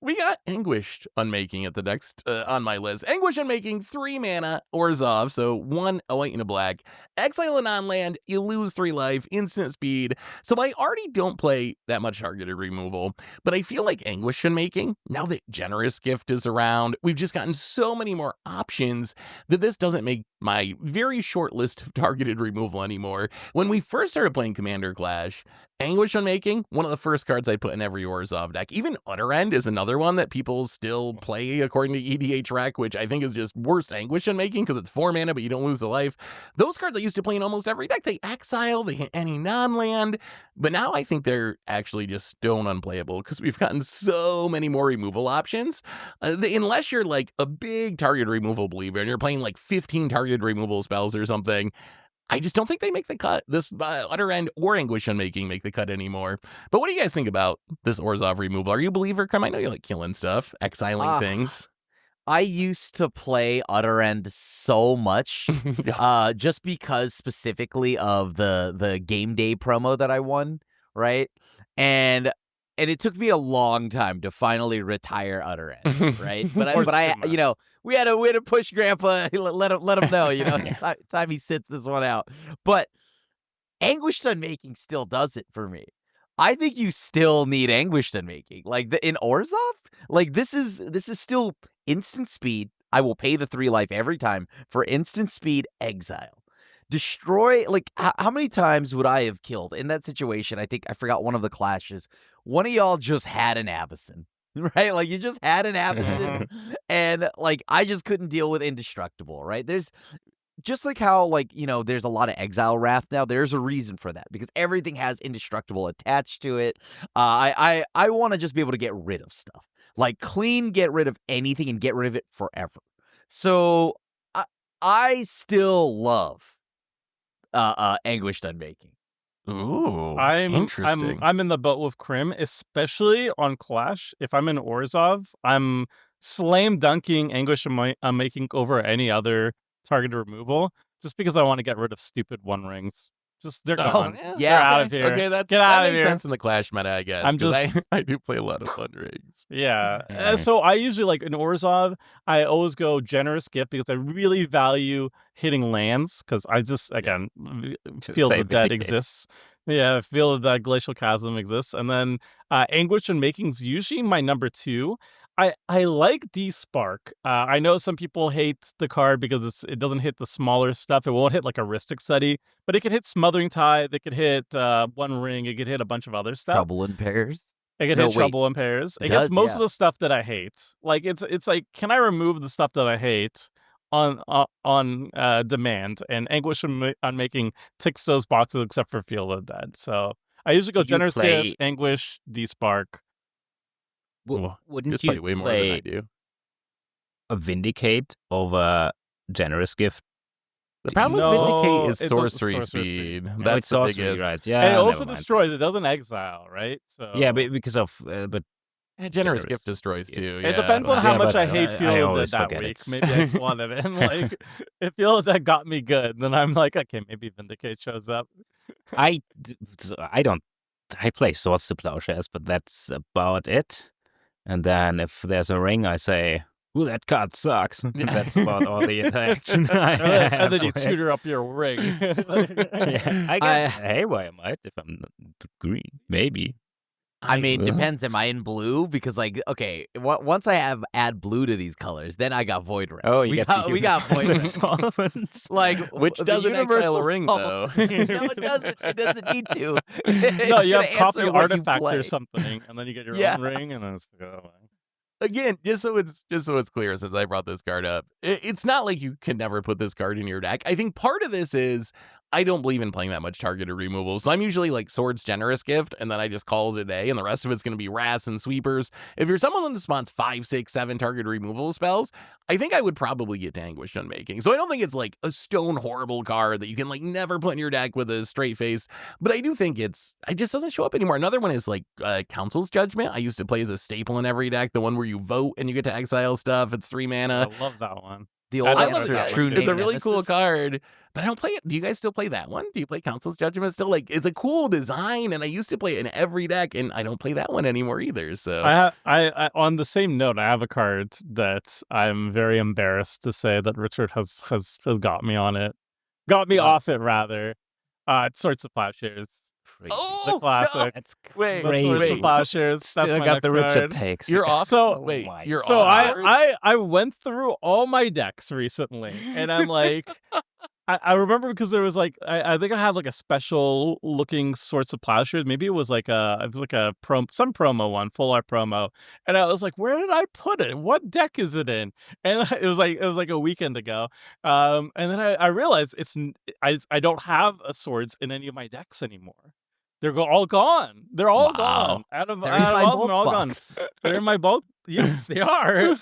We got Anguished Unmaking at the next on my list. Anguished Unmaking, 3 mana, Orzhov, so 1, a white and a black. Exile and on land, you lose 3 life, instant speed. So I already don't play that much targeted removal, but I feel like Anguished Unmaking, now that Generous Gift is around, we've just gotten so many more options that this doesn't make my very short list of targeted removal anymore. When we first started playing Commander Clash, Anguished Unmaking, one of the first cards I put in every Orzhov deck. Even Utter End is another one that people still play according to EDH Rec, which I think is just worst Anguished Unmaking because it's 4 mana, but you don't lose the life. Those cards I used to play in almost every deck. They exile, they hit any non-land, but now I think they're actually just stone unplayable because we've gotten so many more removal options. Unless you're like a big target removal believer and you're playing like 15 targeted removal spells or something, I just don't think they make the cut. This Utter End or Anguished Unmaking make the cut anymore. But what do you guys think about this Orzhov removal? Are you a believer, Crim? I know you like killing stuff, exiling things. I used to play Utter End so much, just because specifically of the game day promo that I won, right? And it took me a long time to finally retire Utter End, right? But I we had to push Grandpa, let him know, time he sits this one out. But Anguished Unmaking still does it for me. I think you still need Anguished Unmaking. Like in Orzhov, like this is still instant speed. I will pay the 3 life every time for instant speed exile. Destroy, like, how many times would I have killed in that situation? I think I forgot one of the clashes. One of y'all just had an Avacyn, right? Like, you just had an Avacyn, and, like, I just couldn't deal with Indestructible, right? There's, just like how, like, there's a lot of Exile Wrath now, there's a reason for that, because everything has Indestructible attached to it. I want to just be able to get rid of stuff. Like, clean, get rid of anything, and get rid of it forever. So, I still love Anguished Unmaking. Ooh, I'm interesting. I'm in the boat with Crim, especially on Clash. If I'm in Orzhov, I'm slam dunking Anguished Unmaking over any other targeted removal, just because I want to get rid of stupid 1-rings. Just they're gone. Yeah, they're out of here. Okay, Get out that of makes here. sense in the Clash meta, I guess. I'm because just- I do play a lot of fun rings. Yeah. So I usually, like in Orzhov, I always go Generous Gift because I really value hitting lands, because I just, again, Field play of Dead Vindicate. exists. Yeah, Field of Dead, Glacial Chasm exists. And then Anguished Unmaking's usually my number 2. I like D-Spark. I know some people hate the card because it doesn't hit the smaller stuff. It won't hit like a Rhystic Study, but it can hit Smothering Tithe, it could hit One Ring, it could hit a bunch of other stuff. Trouble in Pairs. It can hit Trouble in Pairs. It gets most of the stuff that I hate. Like it's like, can I remove the stuff that I hate on demand? And Anguished Unmaking ticks those boxes except for Field of Dead. So I usually go Do you Generous play- Gift, Anguish, D-Spark. Well, Wouldn't just you play way more than I play do. a Vindicate over Generous Gift? The problem No, with Vindicate is it's sorcery sorcery speed. speed. That's it's the sorcery, biggest. right? Yeah, And it never also mind. destroys. It doesn't exile, right? So Yeah, but because of but Generous Generous Gift destroys too. it yeah. depends on how Yeah, much but I hate I Field of Dead always that forget week. it. Maybe I slot it in. Like, if Field of Dead got me good, then I'm like, okay, maybe Vindicate shows up. I play Swords to Plowshares, but that's about it. And then if there's a ring, I say, "Ooh, that card sucks." That's about all the interaction I have. And then you with it. tutor up your ring. Yeah, I get Haywire might if I'm not green, maybe. I mean, depends. Am I in blue? Because, like, okay, once I add blue to these colors, then I got Void Ring. Oh, we got Void Ring. Solvents. Like, Which the doesn't exile universal a ring, solve- though. No, it doesn't. It doesn't need to. No, you have It's copy gonna answer what you artifact play. or something, and then you get your Yeah. own ring, and then it's Again, just so it's clear, since I brought this card up, it's not like you can never put this card in your deck. I think part of this is I don't believe in playing that much targeted removal, so I'm usually like Swords Generous Gift, and then I just call it a day, and the rest of it's going to be Wraths and Sweepers. If you're someone that spawns 5, 6, 7 targeted removal spells, I think I would probably get to Anguished Unmaking. So I don't think it's like a stone horrible card that you can like never put in your deck with a straight face, but I do think it just doesn't show up anymore. Another one is like Council's Judgment. I used to play as a staple in every deck, the one where you vote and you get to exile stuff. It's 3 mana. I love that one. The I old I don't love know. it. true It's a name really cool nemesis. card, but I don't play it. Do you guys still play that one? Do you play Council's Judgment still? Like, it's a cool design, and I used to play it in every deck, and I don't play that one anymore either. So I on the same note, I have a card that I'm very embarrassed to say that Richard has got me on it, got me Wow. off it rather. It's Swords of Plowshares, Crazy. the Oh classic. That's Wait, The crazy. Swords of wait. Plowshares. That's Still my got next the Richard card. takes. You're off. So- Wait, my you're So off. I went through all my decks recently, and I'm like, I remember because there was like I think I had like a special looking Swords of Plowshares. Maybe it was like a some promo one, full art promo, and I was like, where did I put it? What deck is it in? And it was like a weekend ago. And then I realized I don't have a swords in any of my decks anymore. They're all gone. They're all Wow. gone. Out of They're in my all of them, bulk they're all gone. box. They're in my bulk. Yes, they are.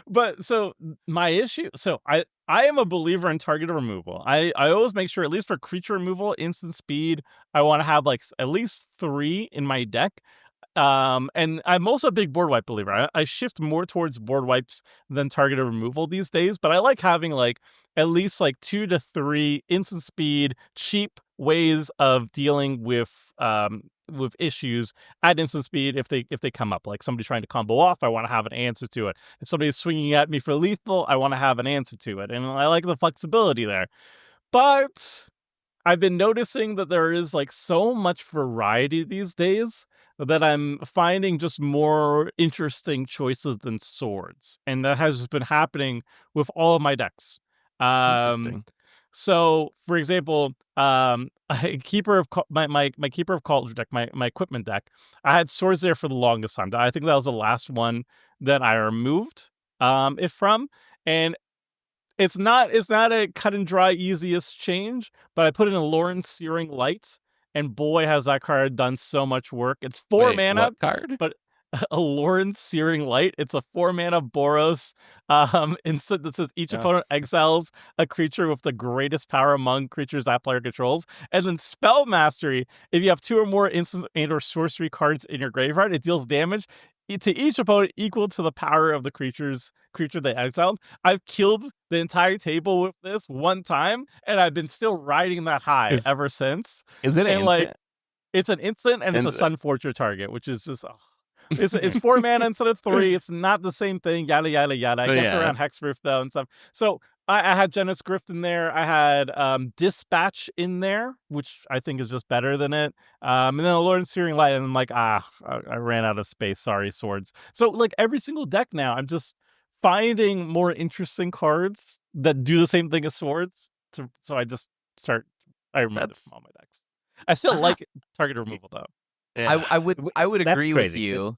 But so my issue. So I am a believer in target removal. I always make sure, at least for creature removal, instant speed, I want to have like at least 3 in my deck. And I'm also a big board wipe believer. I shift more towards board wipes than targeted removal these days, but I like having like at least like 2 to 3 instant speed, cheap ways of dealing with issues at instant speed if they come up. Like somebody trying to combo off, I want to have an answer to it. If somebody's swinging at me for lethal, I want to have an answer to it, and I like the flexibility there. But I've been noticing that there is like so much variety these days that I'm finding just more interesting choices than swords, and that has been happening with all of my decks. Interesting. So, for example, Keeper of my Keeper of Culture deck, my equipment deck, I had swords there for the longest time. I think that was the last one that I removed it from, and it's not a cut and dry easiest change, but I put in a Lauren Searing Light, and boy has that card done so much work. It's 4 Wait, mana, what card? but a Lauren Searing Light. It's a 4 mana Boros instant that says each opponent exiles a creature with the greatest power among creatures that player controls. And then Spell Mastery, if you have 2 or more instant and or sorcery cards in your graveyard, it deals damage to each opponent equal to the power of the creature they exiled. I've killed the entire table with this one time, and I've been still riding that high ever since. Is it an And like, instant? it's an instant, and it's a Sun Forger target, which is just it's 4 mana instead of 3. It's not the same thing. Yada yada yada. It gets around Hexproof though and stuff. So I had Genesis Grift in there. I had Dispatch in there, which I think is just better than it. And then a Lauren Searing Light, and I'm like, I ran out of space. Sorry, swords. So like every single deck now, I'm just finding more interesting cards that do the same thing as swords. So I just I remove it from all my decks. I still like target removal though. Yeah. I would That's agree with crazy. you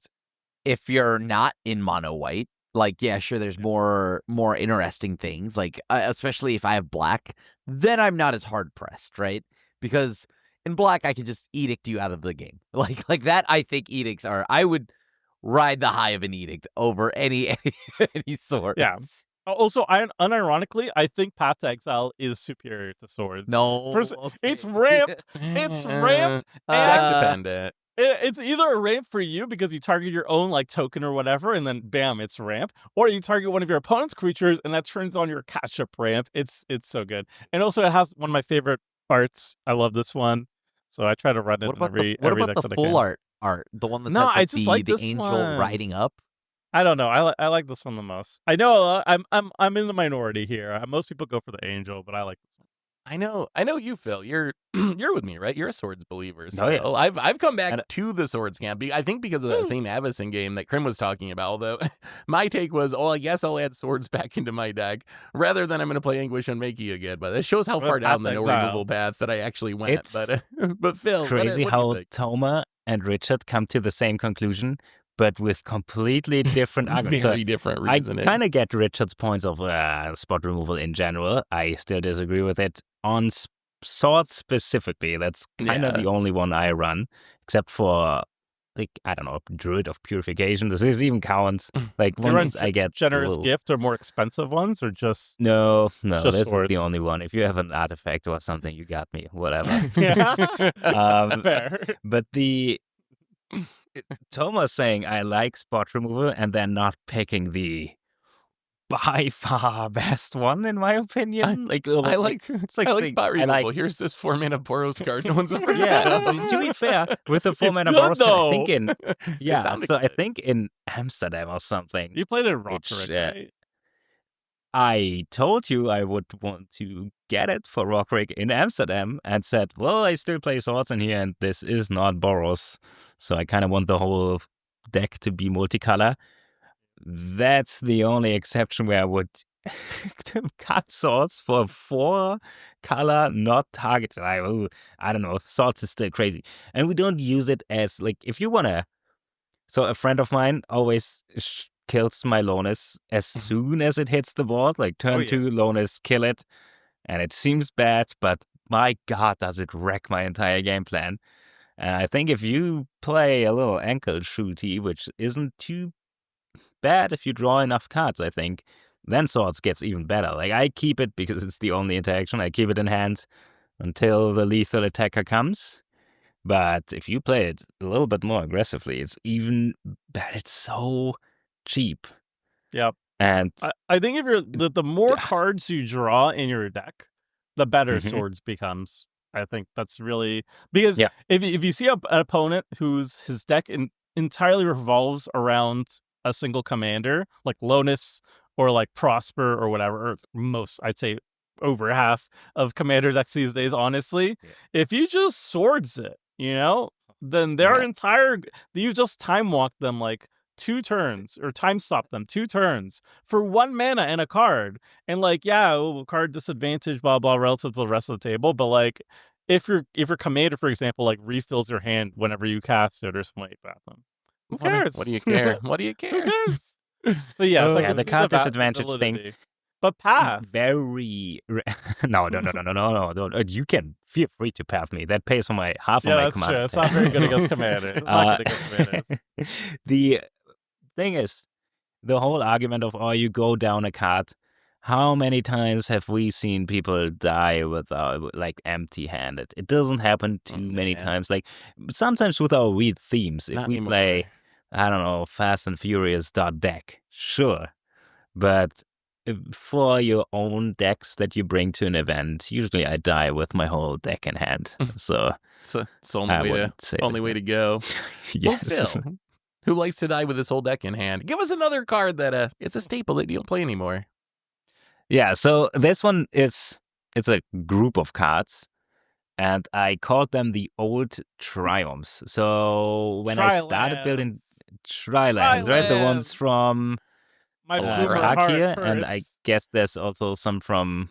if you're not in mono white. Like, yeah, sure, there's more interesting things. Like, especially if I have black, then I'm not as hard pressed, right? Because in black, I can just edict you out of the game. Like that. I think edicts are. I would ride the high of an edict over any swords. Yeah. Also, unironically, I think Path to Exile is superior to swords. No, It's ramped. It's ramped. Deck dependent. It's either a ramp for you because you target your own like token or whatever, and then bam, it's ramp, or you target one of your opponent's creatures, and that turns on your catch-up ramp. It's so good, and also it has one of my favorite arts. I love this one, so I try to run it in every what deck about the that I full can. art, the one that No, has I just like the this angel one. riding up? I don't know. I like this one the most. I know I'm in the minority here. Most people go for the angel, but I like this one. I know you, Phil. You're you're with me, right? You're a swords believer. So Oh, yeah. I've come back to the swords camp. I think because of that same Avacyn game that Krim was talking about. Although my take was, I guess I'll add swords back into my deck rather than I'm going to play Anguished Unmaking again. But that shows how far down the no removal path that I actually went. It's but Phil, crazy what do you how think? Toma and Richard come to the same conclusion, but with completely different arguments. Very different reasoning. I kind of get Richard's points of spot removal in general. I still disagree with it. On swords specifically, that's kind of the only one I run, except for, like, I don't know, Druid of Purification. Does this even count? Like, once I get Generous Gift or more expensive ones, or just No, just this swords? is the only one. If you have an artifact or something, you got me. Whatever. Fair. But Thomas saying I like spot removal and then not picking the by far best one in my opinion. I like spot removal. like Here's this 4-mana Boros card. No one's ever to be fair, with the 4-mana good, Boros card, I think though. I think in Amsterdam or something. You played it Rockrick, right? I told you I would want to get it for Rockrick in Amsterdam and said, well, I still play Swords in here and this is not Boros. So I kind of want the whole deck to be multicolor. That's the only exception where I would cut Swords for 4-color, not target. I don't know. Swords is still crazy. And we don't use it as, if you want to. So a friend of mine always kills my Lonis as soon as it hits the board. Turn 2, Lonis, kill it. And it seems bad, but my God, does it wreck my entire game plan. And I think if you play a little ankle shooty, which isn't too bad if you draw enough cards, I think, then Swords gets even better. I keep it because it's the only interaction. I keep it in hand until the lethal attacker comes. But if you play it a little bit more aggressively, it's even better. It's so cheap. Yep. And I think if you're the more cards you draw in your deck, the better Swords becomes. I think that's really because if you see an opponent his deck entirely revolves around a single commander, like Lonis or like Prosper or whatever, or most, I'd say over half of commander decks these days, honestly, if you just Swords it, then you just time walk them 2 turns or time stop them 2 turns for 1 mana and a card. And card disadvantage, blah, blah, relative to the rest of the table. But if your commander, for example, refills your hand whenever you cast it or something like that, then who cares? What do you care? What do you care? Who cares? So it's the card disadvantage thing. But path. Very no. You can feel free to path me. That pays for half of my that's command. True. It's not very good against commander. It's not good against commanders. The thing is, the whole argument of you go down a card. How many times have we seen people die with empty-handed? It doesn't happen too many times. Sometimes with our weird themes, if we play, I don't know, Fast and Furious deck, sure, but for your own decks that you bring to an event, usually I die with my whole deck in hand. So it's the only way to go. Yes. Well, Phil, who likes to die with his whole deck in hand? Give us another card that it's a staple that you don't play anymore. Yeah, so this one it's a group of cards, and I called them the Old Triumphs. So when I started building Tri-lands, right, the ones from Hakia, and I guess there's also some from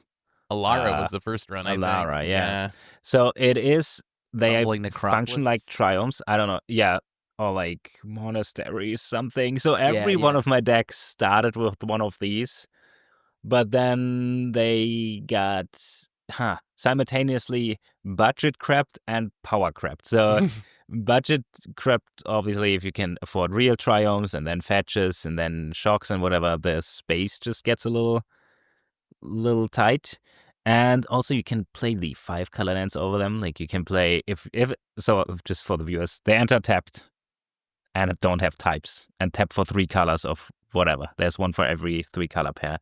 Alara was the first run. Alara, yeah. So it is they function like triumphs. I don't know, or monasteries, something. So every one of my decks started with one of these. But then they got simultaneously budget crept and power crept. So budget crept, obviously, if you can afford real triumphs and then fetches and then shocks and whatever, the space just gets a little tight. And also you can play the 5-color lands over them. You can play just for the viewers, they enter tapped and don't have types and tap for 3 colors of whatever. There's one for every 3-color pair.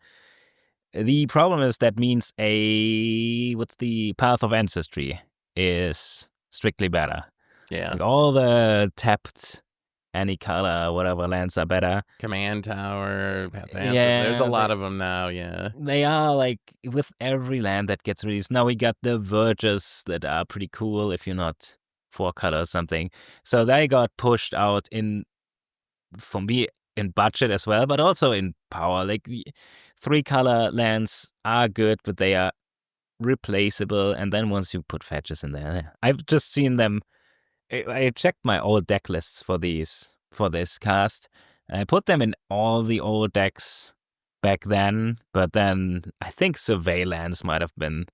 The problem is that means what's the Path of Ancestry is strictly better. Yeah. All the tapped any color, whatever lands are better. Command Tower, there's a lot of them now, They are with every land that gets released. Now we got the Verges that are pretty cool if you're not 4-color or something. So they got pushed out for me, in budget as well, but also in power. 3-color lands are good, but they are replaceable. And then once you put fetches in there, I've just seen them. I checked my old deck lists for this cast, and I put them in all the old decks back then. But then I think Survey lands might have been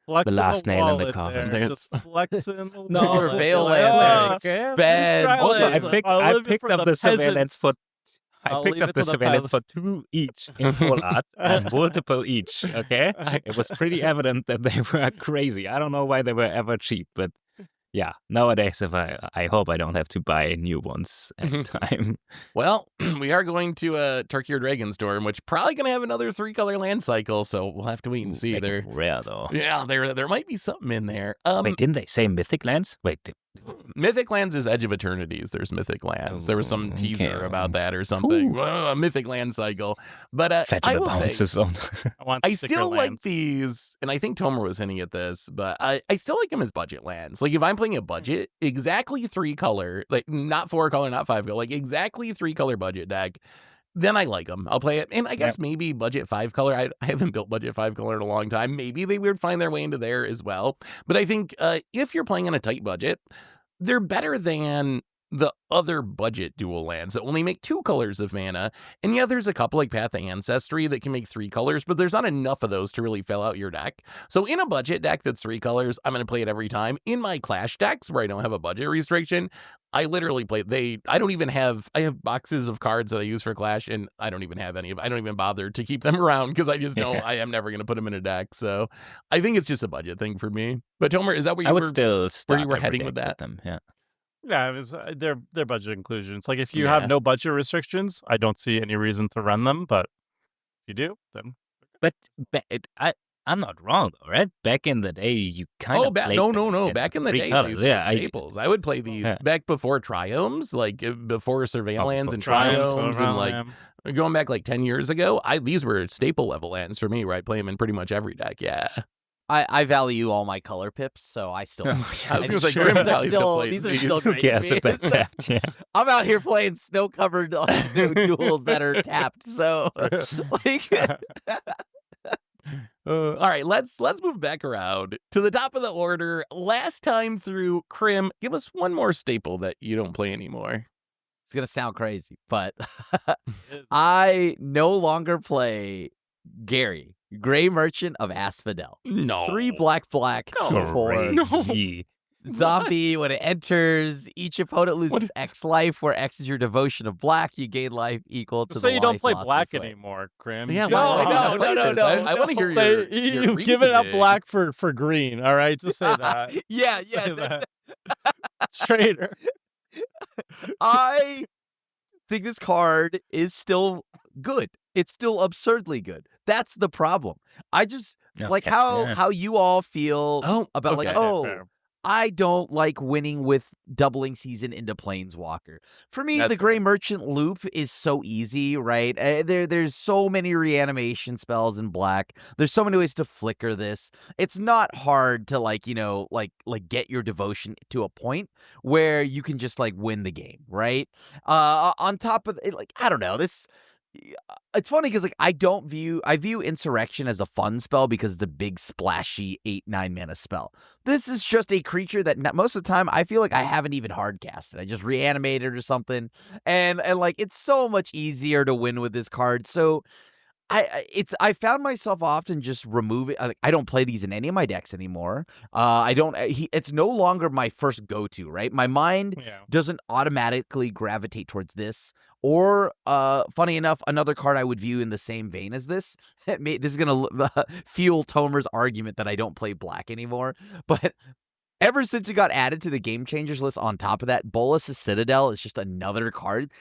the last nail in the coffin. Just flexing. Surveil lands. Bad. I picked up the surveillance for. I picked up the surveillance for 2 each in full art and multiple each. Okay, it was pretty evident that they were crazy. I don't know why they were ever cheap, but Yeah, nowadays, if I hope I don't have to buy new ones at a time. Well, we are going to Turkey or Dragonstorm, which probably going to have another 3-color land cycle, so we'll have to wait and see. Make it rare, though. Yeah, there might be something in there. Wait, didn't they say Mythic Lands? Wait, Mythic Lands is Edge of Eternities. There's Mythic Lands. There was some teaser about that or something. A Mythic Land cycle. But I will say, I still like these, and I think Tomer was hinting at this, but I still like them as budget lands. Like, if I'm playing a budget, exactly 3-color, like, not 4-color, not 5-color, like, exactly 3-color budget deck, then I like them. I'll play it. And I guess maybe budget 5-color. I haven't built budget 5-color in a long time. Maybe they would find their way into there as well. But I think if you're playing on a tight budget, they're better than the other budget dual lands that only make 2 colors of mana. And yeah, there's a couple like Path of Ancestry that can make 3 colors, but there's not enough of those to really fill out your deck. So in a budget deck that's 3 colors, I'm going to play it every time. In my Clash decks where I don't have a budget restriction, I literally play, I have boxes of cards that I use for Clash, and I don't even have any of, I don't even bother to keep them around because I just know I am never going to put them in a deck. So I think it's just a budget thing for me. But Tomer, is that where you were heading with that? Them, yeah. Yeah, it was, they're budget inclusions. Like, if you have no budget restrictions, I don't see any reason to run them. But if you do, then. But I'm not wrong, though, right? Back in the day, you kind of played no. Back in the day, colors. These were staples. I would play these back before Triomes, like before Surveillance and Triomes, and like going back like 10 years ago. These were staple level lands for me, where I play them in pretty much every deck. Yeah. I value all my color pips, so I still. I was going to say, Grim probably still plays these are still great. Yeah. I'm out here playing snow-covered duels that are tapped, so like. All right, let's move back around to the top of the order. Last time through, Krim, give us one more staple that you don't play anymore. It's gonna sound crazy, but I no longer play Gary, Gray Merchant of Aspodel. No. 3 black for zombie. When it enters, each opponent loses X life, where X is your devotion of black. You gain life equal to the So you don't play black way. anymore, Krim. Yeah, no. I want to hear your You've given up black for green. All right, just say that. Yeah. That. Traitor. I think this card is still good. It's still absurdly good. That's the problem. I just like how you all feel about fair. I don't like winning with doubling season into Planeswalker. For me, the Gray Merchant loop is so easy, right? There's so many reanimation spells in black. There's so many ways to flicker this. It's not hard to like get your devotion to a point where you can just like win the game, right? On top of it, like, I don't know, this. It's funny because like I view Insurrection as a fun spell because it's a big splashy 8-9 mana spell. This is just a creature that most of the time I feel like I haven't even hard casted. I just reanimated or something, and like it's so much easier to win with this card. So I found myself often just removing. I don't play these in any of my decks anymore. It's no longer my first go-to, right? My mind doesn't automatically gravitate towards this. Or, funny enough, another card I would view in the same vein as this. This is going to fuel Tomer's argument that I don't play black anymore. But ever since it got added to the Game Changers list, on top of that, Bolas's Citadel is just another card.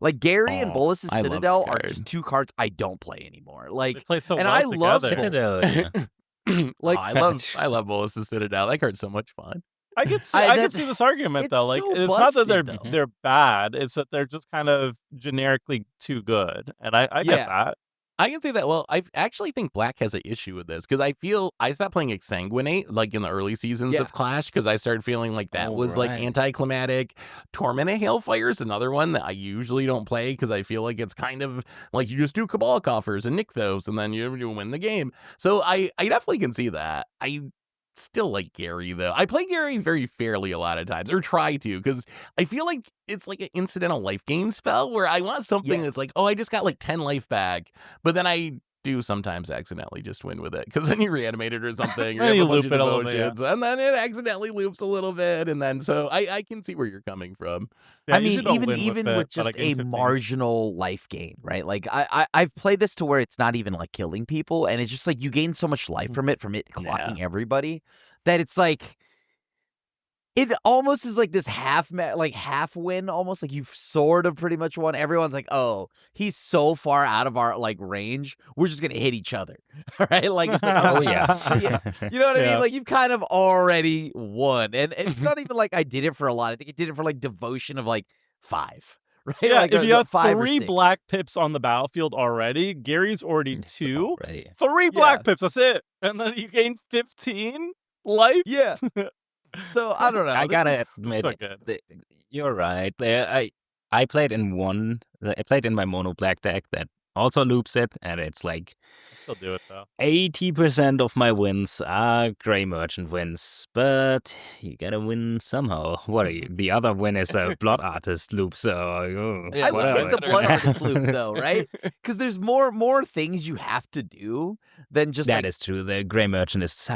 Like Gary and Bolas's Citadel are just 2 cards I don't play anymore. Like, they play so and well I together. love Citadel. Like, I love Bolas's Citadel. That card's so much fun. I could see this argument though. Like, it's not that they're bad; it's that they're just kind of generically too good. And I get that. I can say that. Well, I actually think black has an issue with this because I feel I stopped playing Exsanguinate like in the early seasons of Clash because I started feeling like that was like anticlimactic. Torment of Hailfire is another one that I usually don't play because I feel like it's kind of like you just do Cabal Coffers and Nykthos and then you win the game. So I definitely can see that. I still like Gary though. I play Gary very fairly a lot of times, or try to, because I feel like it's like an incidental life gain spell where I want something that's like, oh, I just got like 10 life back, but then I do sometimes accidentally just win with it because then you reanimate it or something, or and you have a bunch loop of it a little bit, and then it accidentally loops a little bit, and then so I can see where you're coming from. Yeah, I mean, even with just a marginal life gain, right? Like I've played this to where it's not even like killing people, and it's just like you gain so much life from it clocking everybody, that it's like It almost is like this half win, almost like you've sort of pretty much won. Everyone's like, oh, he's so far out of our like range, we're just gonna hit each other, right? Like, it's like, Oh yeah, you know what I mean? Like, you've kind of already won, and it's not even like I did it for a lot. I think I did it for like devotion of like 5. Right? Yeah, like if you have 5 or 3 6. black pips on the battlefield already, Gary's already It's 2. already- 3 black pips, that's it. And then you gain 15 life. Yeah. So I don't know. I gotta admit, so good. you're right. I played in my mono black deck that also loops it, and it's like I still do it though. 80% of my wins are Grey Merchant wins, but you gotta win somehow. What are you? The other win is a Blood Artist loop, so I would whatever. pick the Blood Artist loop though, right? Because there's more things you have to do than just That is true. The Grey Merchant is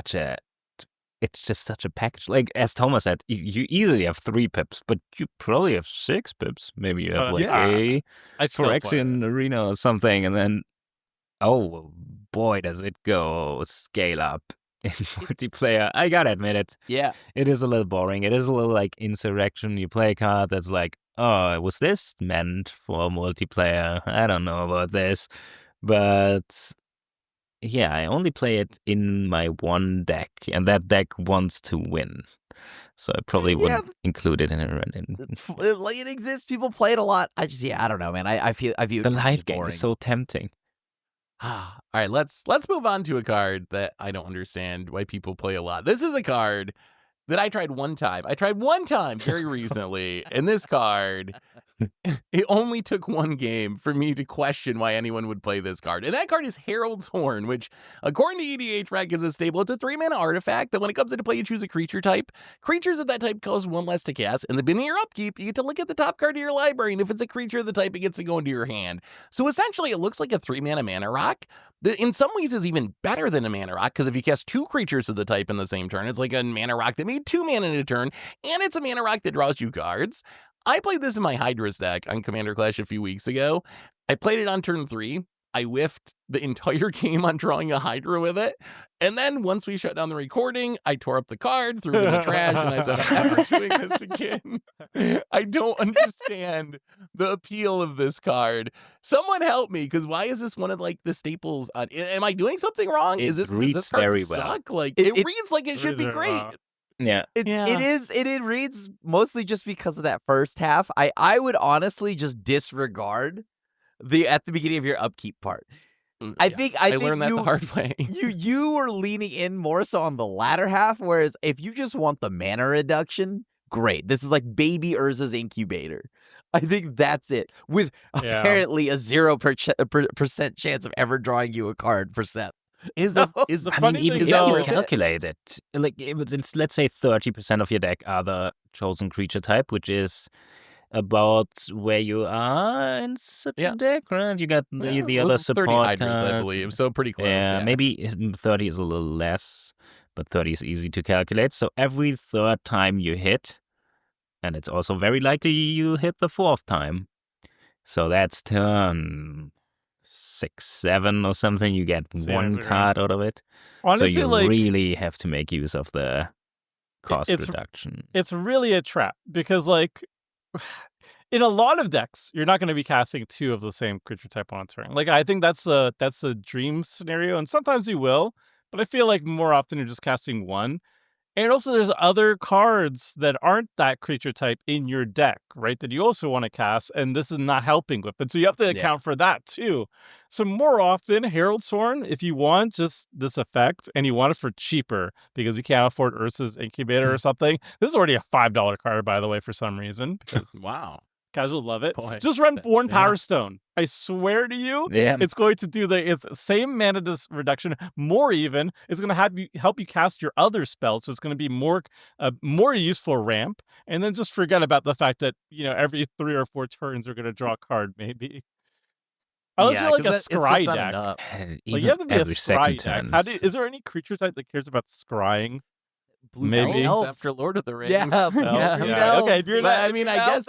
it's just such a package. Like, as Thomas said, you easily have 3 pips, but you probably have 6 pips. Maybe you have a I still play Phyrexian Arena or something, and then, oh boy, does it go scale up in multiplayer. I gotta admit it. Yeah. It is a little boring. It is a little like Insurrection. You play a card that's like, oh, was this meant for multiplayer? I don't know about this. But yeah, I only play it in my one deck, and that deck wants to win. So I probably wouldn't include it in a run-in. Like, it exists. People play it a lot. I don't know, man. I view The live game is so tempting. All right, let's move on to a card that I don't understand why people play a lot. This is a card that I tried one time. Very recently, and this card, it only took one game for me to question why anyone would play this card. And that card is Herald's Horn, which, according to EDH Rec, is a stable. It's a 3-mana artifact that when it comes into play, you choose a creature type. Creatures of that type cost 1 less to cast, and the beginning of your upkeep, you get to look at the top card of your library, and if it's a creature of the type, it gets to go into your hand. So essentially, it looks like a 3-mana mana rock. In some ways, is even better than a mana rock, because if you cast 2 creatures of the type in the same turn, it's like a mana rock that made 2 mana in a turn, and it's a mana rock that draws you cards. I played this in my Hydra's deck on Commander Clash a few weeks ago. I played it on turn 3. I whiffed the entire game on drawing a Hydra with it. And then once we shut down the recording, I tore up the card, threw it in the trash, and I said, I'm never doing this again. I don't understand the appeal of this card. Someone help me, because why is this one of like the staples? Am I doing something wrong? It does reads this card very suck? well. Like it reads like it should be great. Yeah. It reads mostly just because of that first half. I would honestly just disregard at the beginning of your upkeep part. I think learned that the hard way. you were leaning in more so on the latter half, whereas if you just want the mana reduction, great. This is like Baby Urza's Incubator. I think that's it. With apparently a 0% chance of ever drawing you a card for Seth. Is the funny even thing if though, you calculate it, like it's, let's say 30% of your deck are the chosen creature type, which is about where you are in such a deck, right? You got the other support 30 Hydras, cards. I believe, so pretty close. Yeah, maybe 30 is a little less, but 30 is easy to calculate. So every third time you hit, and it's also very likely you hit the fourth time. So that's turn 6, 7 or something. You get one card out of it. Honestly, so you like, really have to make use of the cost reduction. It's really a trap because, like, in a lot of decks, you're not going to be casting 2 of the same creature type on a turn. Like, I think that's a dream scenario, and sometimes you will, but I feel like more often you're just casting 1. And also, there's other cards that aren't that creature type in your deck, right? That you also want to cast, and this is not helping with it. So you have to account for that too. So more often, Herald's Horn, if you want just this effect, and you want it for cheaper because you can't afford Ursa's Incubator or something, this is already a $5 card, by the way, for some reason. Because wow. Casuals love it. Boy, just run Born Power Stone. I swear to you, it's going to do it's same mana reduction, more even. It's going to help you cast your other spells, so it's going to be more useful ramp. And then just forget about the fact that every 3 or 4 turns are going to draw a card, maybe. Unless you're like a scry deck. Like, you have to be a scry deck. Is there any creature type that cares about scrying? Maybe elves after Lord of the Rings. Yeah. Okay, if you're that, I mean, I guess.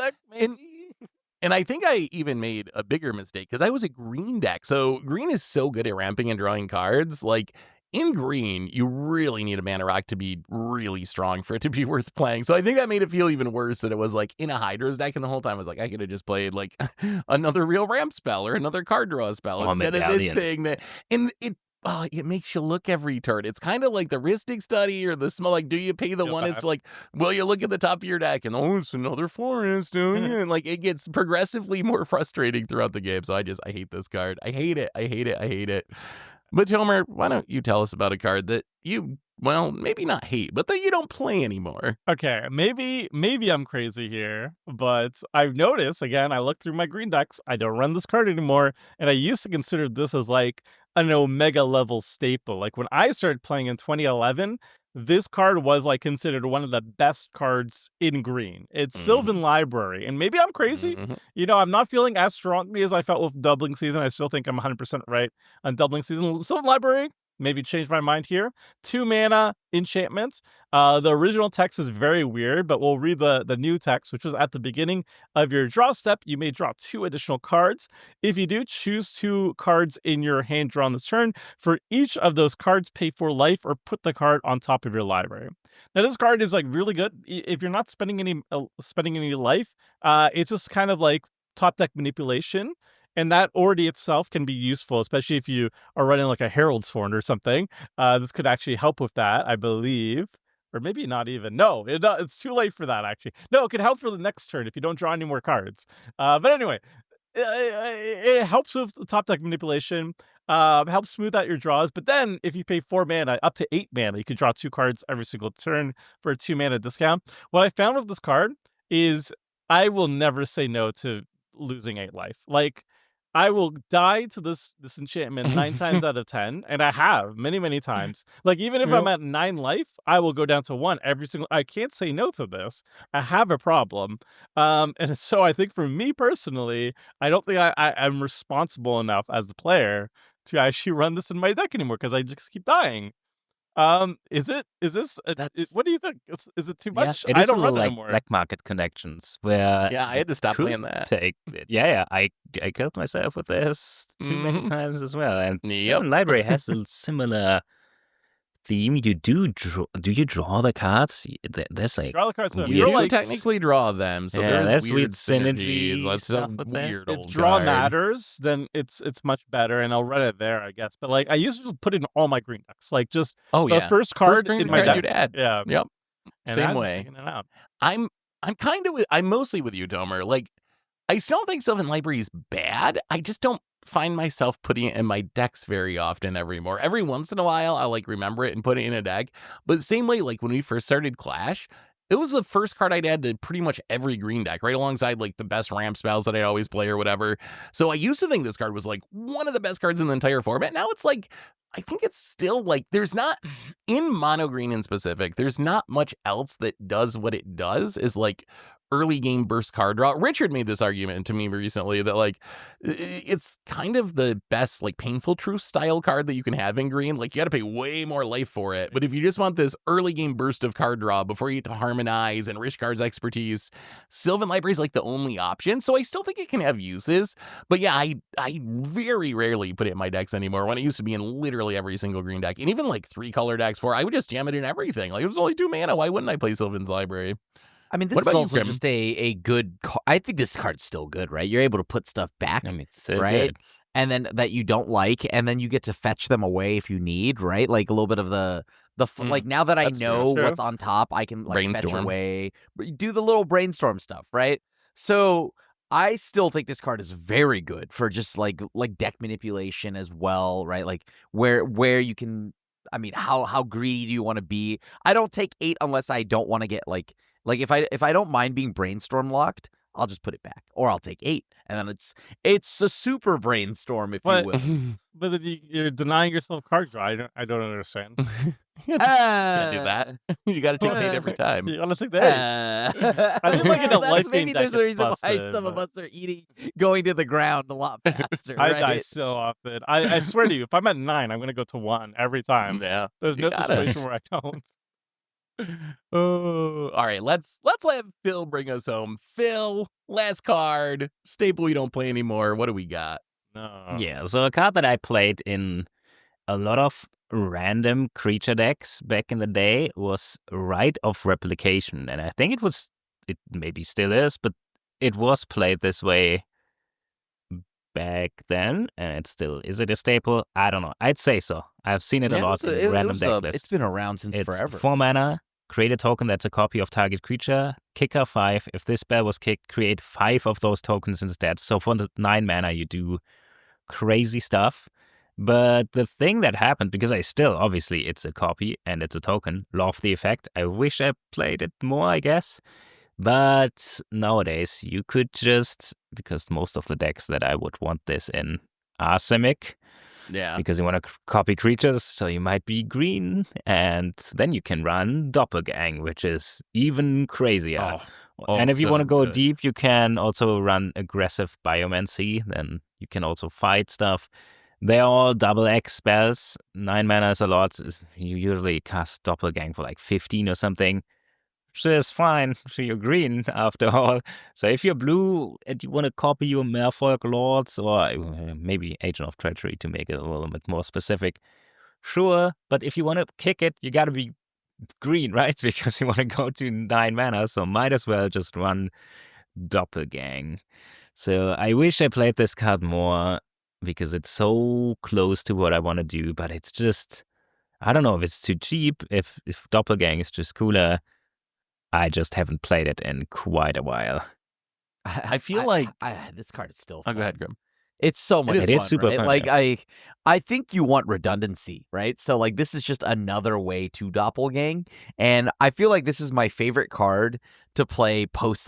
And I think I even made a bigger mistake because I was a green deck. So green is so good at ramping and drawing cards. Like, in green, you really need a mana rock to be really strong for it to be worth playing. So I think that made it feel even worse that it was like in a Hydra's deck, and the whole time I was like, I could have just played like another real ramp spell or another card draw spell instead of this thing that, and it makes you look every turn. It's kind of like the Ristic Study or the smell. Like, do you pay the one is to like, well, you look at the top of your deck and it's another forest doing it. And like, it gets progressively more frustrating throughout the game. So I hate this card. I hate it. But Tomer, why don't you tell us about a card that you, well, maybe not hate, but that you don't play anymore? Okay, maybe I'm crazy here, but I've noticed, again, I looked through my green decks, I don't run this card anymore, and I used to consider this as like an Omega level staple. Like when I started playing in 2011, this card was like considered one of the best cards in green. It's Sylvan Library, and maybe I'm crazy. You know, I'm not feeling as strongly as I felt with Doubling Season. I still think I'm 100% right on Doubling Season. Sylvan Library, maybe change my mind here. 2 mana enchantment. The original text is very weird, but we'll read the new text, which was at the beginning of your draw step. You may draw 2 additional cards. If you do, choose 2 cards in your hand drawn this turn. For each of those cards, pay 4 life or put the card on top of your library. Now, this card is like really good. If you're not spending any life, it's just kind of like top deck manipulation. And that already itself can be useful, especially if you are running like a Herald's Horn or something. This could actually help with that, I believe. Or maybe not even. No, it's too late for that, actually. No, it could help for the next turn if you don't draw any more cards. But anyway, it helps with top deck manipulation. Helps smooth out your draws. But then if you pay 4 mana, up to 8 mana, you can draw 2 cards every single turn for a 2 mana discount. What I found with this card is I will never say no to losing 8 life. Like, I will die to this enchantment 9 times out of 10, and I have many times. Like, even if I'm at 9 life, I will go down to 1 every single. I can't say no to this. I have a problem, and so I think for me personally, I don't think I'm responsible enough as the player to actually run this in my deck anymore because I just keep dying. Is this what do you think? Is it too much? It I is don't a run little it like anymore. Black Market Connections where I had to stop playing that. Take it. Yeah, I killed myself with this too many times as well. And Sylvan Library has a similar theme. You do you draw the cards? There's like draw the cards. So you like, technically draw them, so there's weird synergies. That's stuff a with weird that. old If draw card. matters, then it's much better, and I'll run it there, I guess. But like, I used to just put it in all my green decks, like just the first card green in my card deck. you'd add. Yeah, Yep. and Same I was way. taking it out. I'm mostly with you, Domer. Like, I still don't think Sylvan Library is bad. I just don't find myself putting it in my decks very often anymore. Every once in a while, I'll like remember it and put it in a deck. But the same way, like when we first started Clash, it was the first card I'd add to pretty much every green deck, right alongside like the best ramp spells that I always play or whatever. So I used to think this card was like one of the best cards in the entire format. Now it's like, I think it's still like, there's not, in mono green in specific, there's not much else that does what it does, is like early game burst card draw. Richard made this argument to me recently that like it's kind of the best like Painful Truth style card that you can have in green. Like, you got to pay way more life for it, but if you just want this early game burst of card draw before you get to Harmonize and Rich Card's expertise, Sylvan Library is like the only option. So I still think it can have uses, but yeah, I very rarely put it in my decks anymore, when it used to be in literally every single green deck, and even like 3 color decks. I would just jam it in everything. Like, it was only 2 mana. Why wouldn't I play Sylvan's Library? I mean, this is also just a good card. I think this card's still good, right? You're able to put stuff back, I mean, it's so right? good. And then that you don't like, and then you get to fetch them away if you need, right? Like a little bit of like, now that I know what's on top, I can like fetch away, do the little brainstorm stuff, right? So I still think this card is very good for just like deck manipulation as well, right? Like where you can, I mean, how greedy do you want to be? I don't take 8 unless I don't want to get like if I don't mind being brainstorm locked, I'll just put it back, or I'll take 8, and then it's a super brainstorm, if you will. But then you're denying yourself card draw. I don't understand. You can't do that. You got to take 8 every time. You want to take the 8. I think like in a life game maybe deck, there's a reason busted, why some of us are going to the ground a lot faster. I right? die so often. I swear to you, if I'm at 9, I'm going to go to 1 every time. Yeah, there's no situation where I don't. Oh, all right. Let's let Phil bring us home. Phil, last card, staple you don't play anymore. What do we got? No. Yeah, so a card that I played in a lot of random creature decks back in the day was Rite of Replication. And I think it maybe still is, but it was played this way back then, and is it a staple? I don't know. I'd say so. I've seen it a lot in random deck lists. It's been around since It's forever. 4 mana, create a token that's a copy of target creature, kicker 5. If this spell was kicked, create 5 of those tokens instead. So for the 9 mana, you do crazy stuff. But the thing that happened, because obviously it's a copy and it's a token, love the effect. I wish I played it more, I guess. But nowadays, you could just, because most of the decks that I would want this in are Simic. Yeah. Because you want to copy creatures, so you might be green. And then you can run Doppelgang, which is even crazier. And if you want to go deep, you can also run aggressive Biomancy. Then you can also fight stuff. They're all double X spells. 9 mana is a lot. You usually cast Doppelgang for like 15 or something. Which is fine. So you're green after all. So if you're blue and you want to copy your Merfolk Lords, or maybe Agent of Treachery to make it a little bit more specific, sure. But if you want to kick it, you got to be green, right? Because you want to go to 9 mana, so might as well just run Doppelgang. So I wish I played this card more because it's so close to what I want to do, but it's just, I don't know if it's too cheap, if Doppelgang is just cooler. I just haven't played it in quite a while. I feel like this card is still Oh, fun. go ahead, Grim. It's so much fun. It is super right? fun. Like yeah. I think you want redundancy, right? So like this is just another way to doppelgang, and I feel like this is my favorite card to play post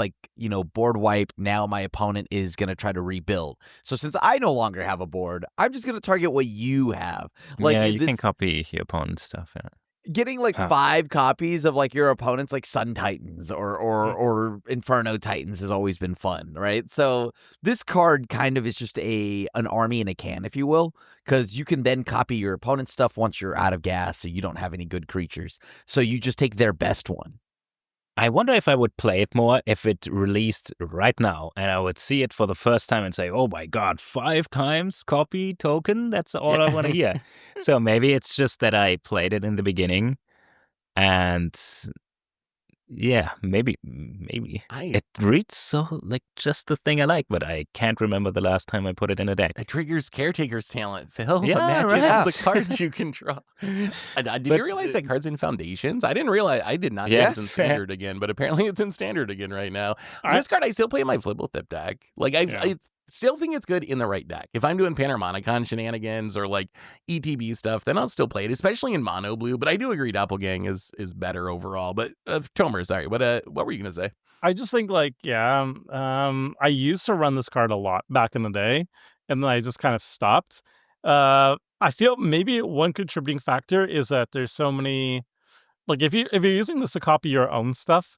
board wipe. Now my opponent is gonna try to rebuild. So since I no longer have a board, I'm just gonna target what you have. You can copy your opponent's stuff. Yeah. Getting 5 copies of your opponent's Sun Titans or Inferno Titans has always been fun, right? So this card kind of is just an army in a can, if you will, because you can then copy your opponent's stuff once you're out of gas, so you don't have any good creatures. So you just take their best one. I wonder if I would play it more if it released right now and I would see it for the first time and say, oh my god, 5 times copy token? That's all I want to hear. So maybe it's just that I played it in the beginning and yeah, maybe. It reads so just the thing I like, but I can't remember the last time I put it in a deck. It triggers Caretaker's talent, Phil. Yeah, Imagine right. the cards you can draw. Did you realize that card's in Foundations? I didn't realize. I did not know it's in Standard again, but apparently it's in Standard again right now. This card I still play in my Flibblethip deck. I still think it's good in the right deck. If I'm doing Panharmonicon shenanigans or ETB stuff, then I'll still play it, especially in mono blue. But I do agree Doppelgang is better overall. But Tomer, sorry, what were you going to say? I just think I used to run this card a lot back in the day, and then I just kind of stopped. I feel maybe one contributing factor is that there's so many, if you're using this to copy your own stuff,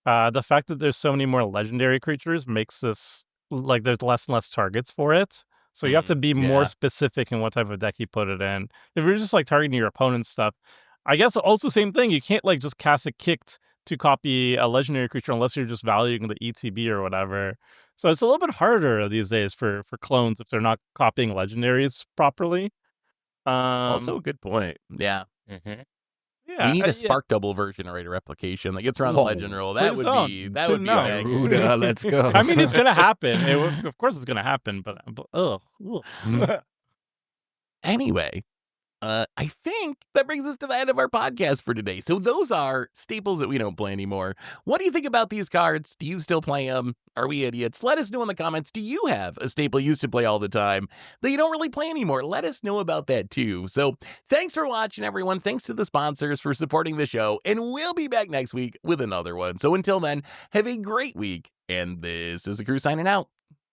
the fact that there's so many more legendary creatures makes this there's less and less targets for it. So you have to be more specific in what type of deck you put it in. If you're just targeting your opponent's stuff, I guess also same thing. You can't just cast it kicked to copy a legendary creature unless you're just valuing the ETB or whatever. So it's a little bit harder these days for clones if they're not copying legendaries properly. Also a good point. Yeah. Mm-hmm. Yeah, we need a Spark Double version of Rite of Replication. It's around the legend roll. That would be Let's go. I mean, it's gonna happen. Of course, it's gonna happen. But anyway, I think that brings us to the end of our podcast for today. So those are staples that we don't play anymore. What do you think about these cards? Do you still play them? Are we idiots? Let us know in the comments. Do you have a staple you used to play all the time that you don't really play anymore? Let us know about that too. So thanks for watching, everyone. Thanks to the sponsors for supporting the show. And we'll be back next week with another one. So until then, have a great week. And this is the crew signing out.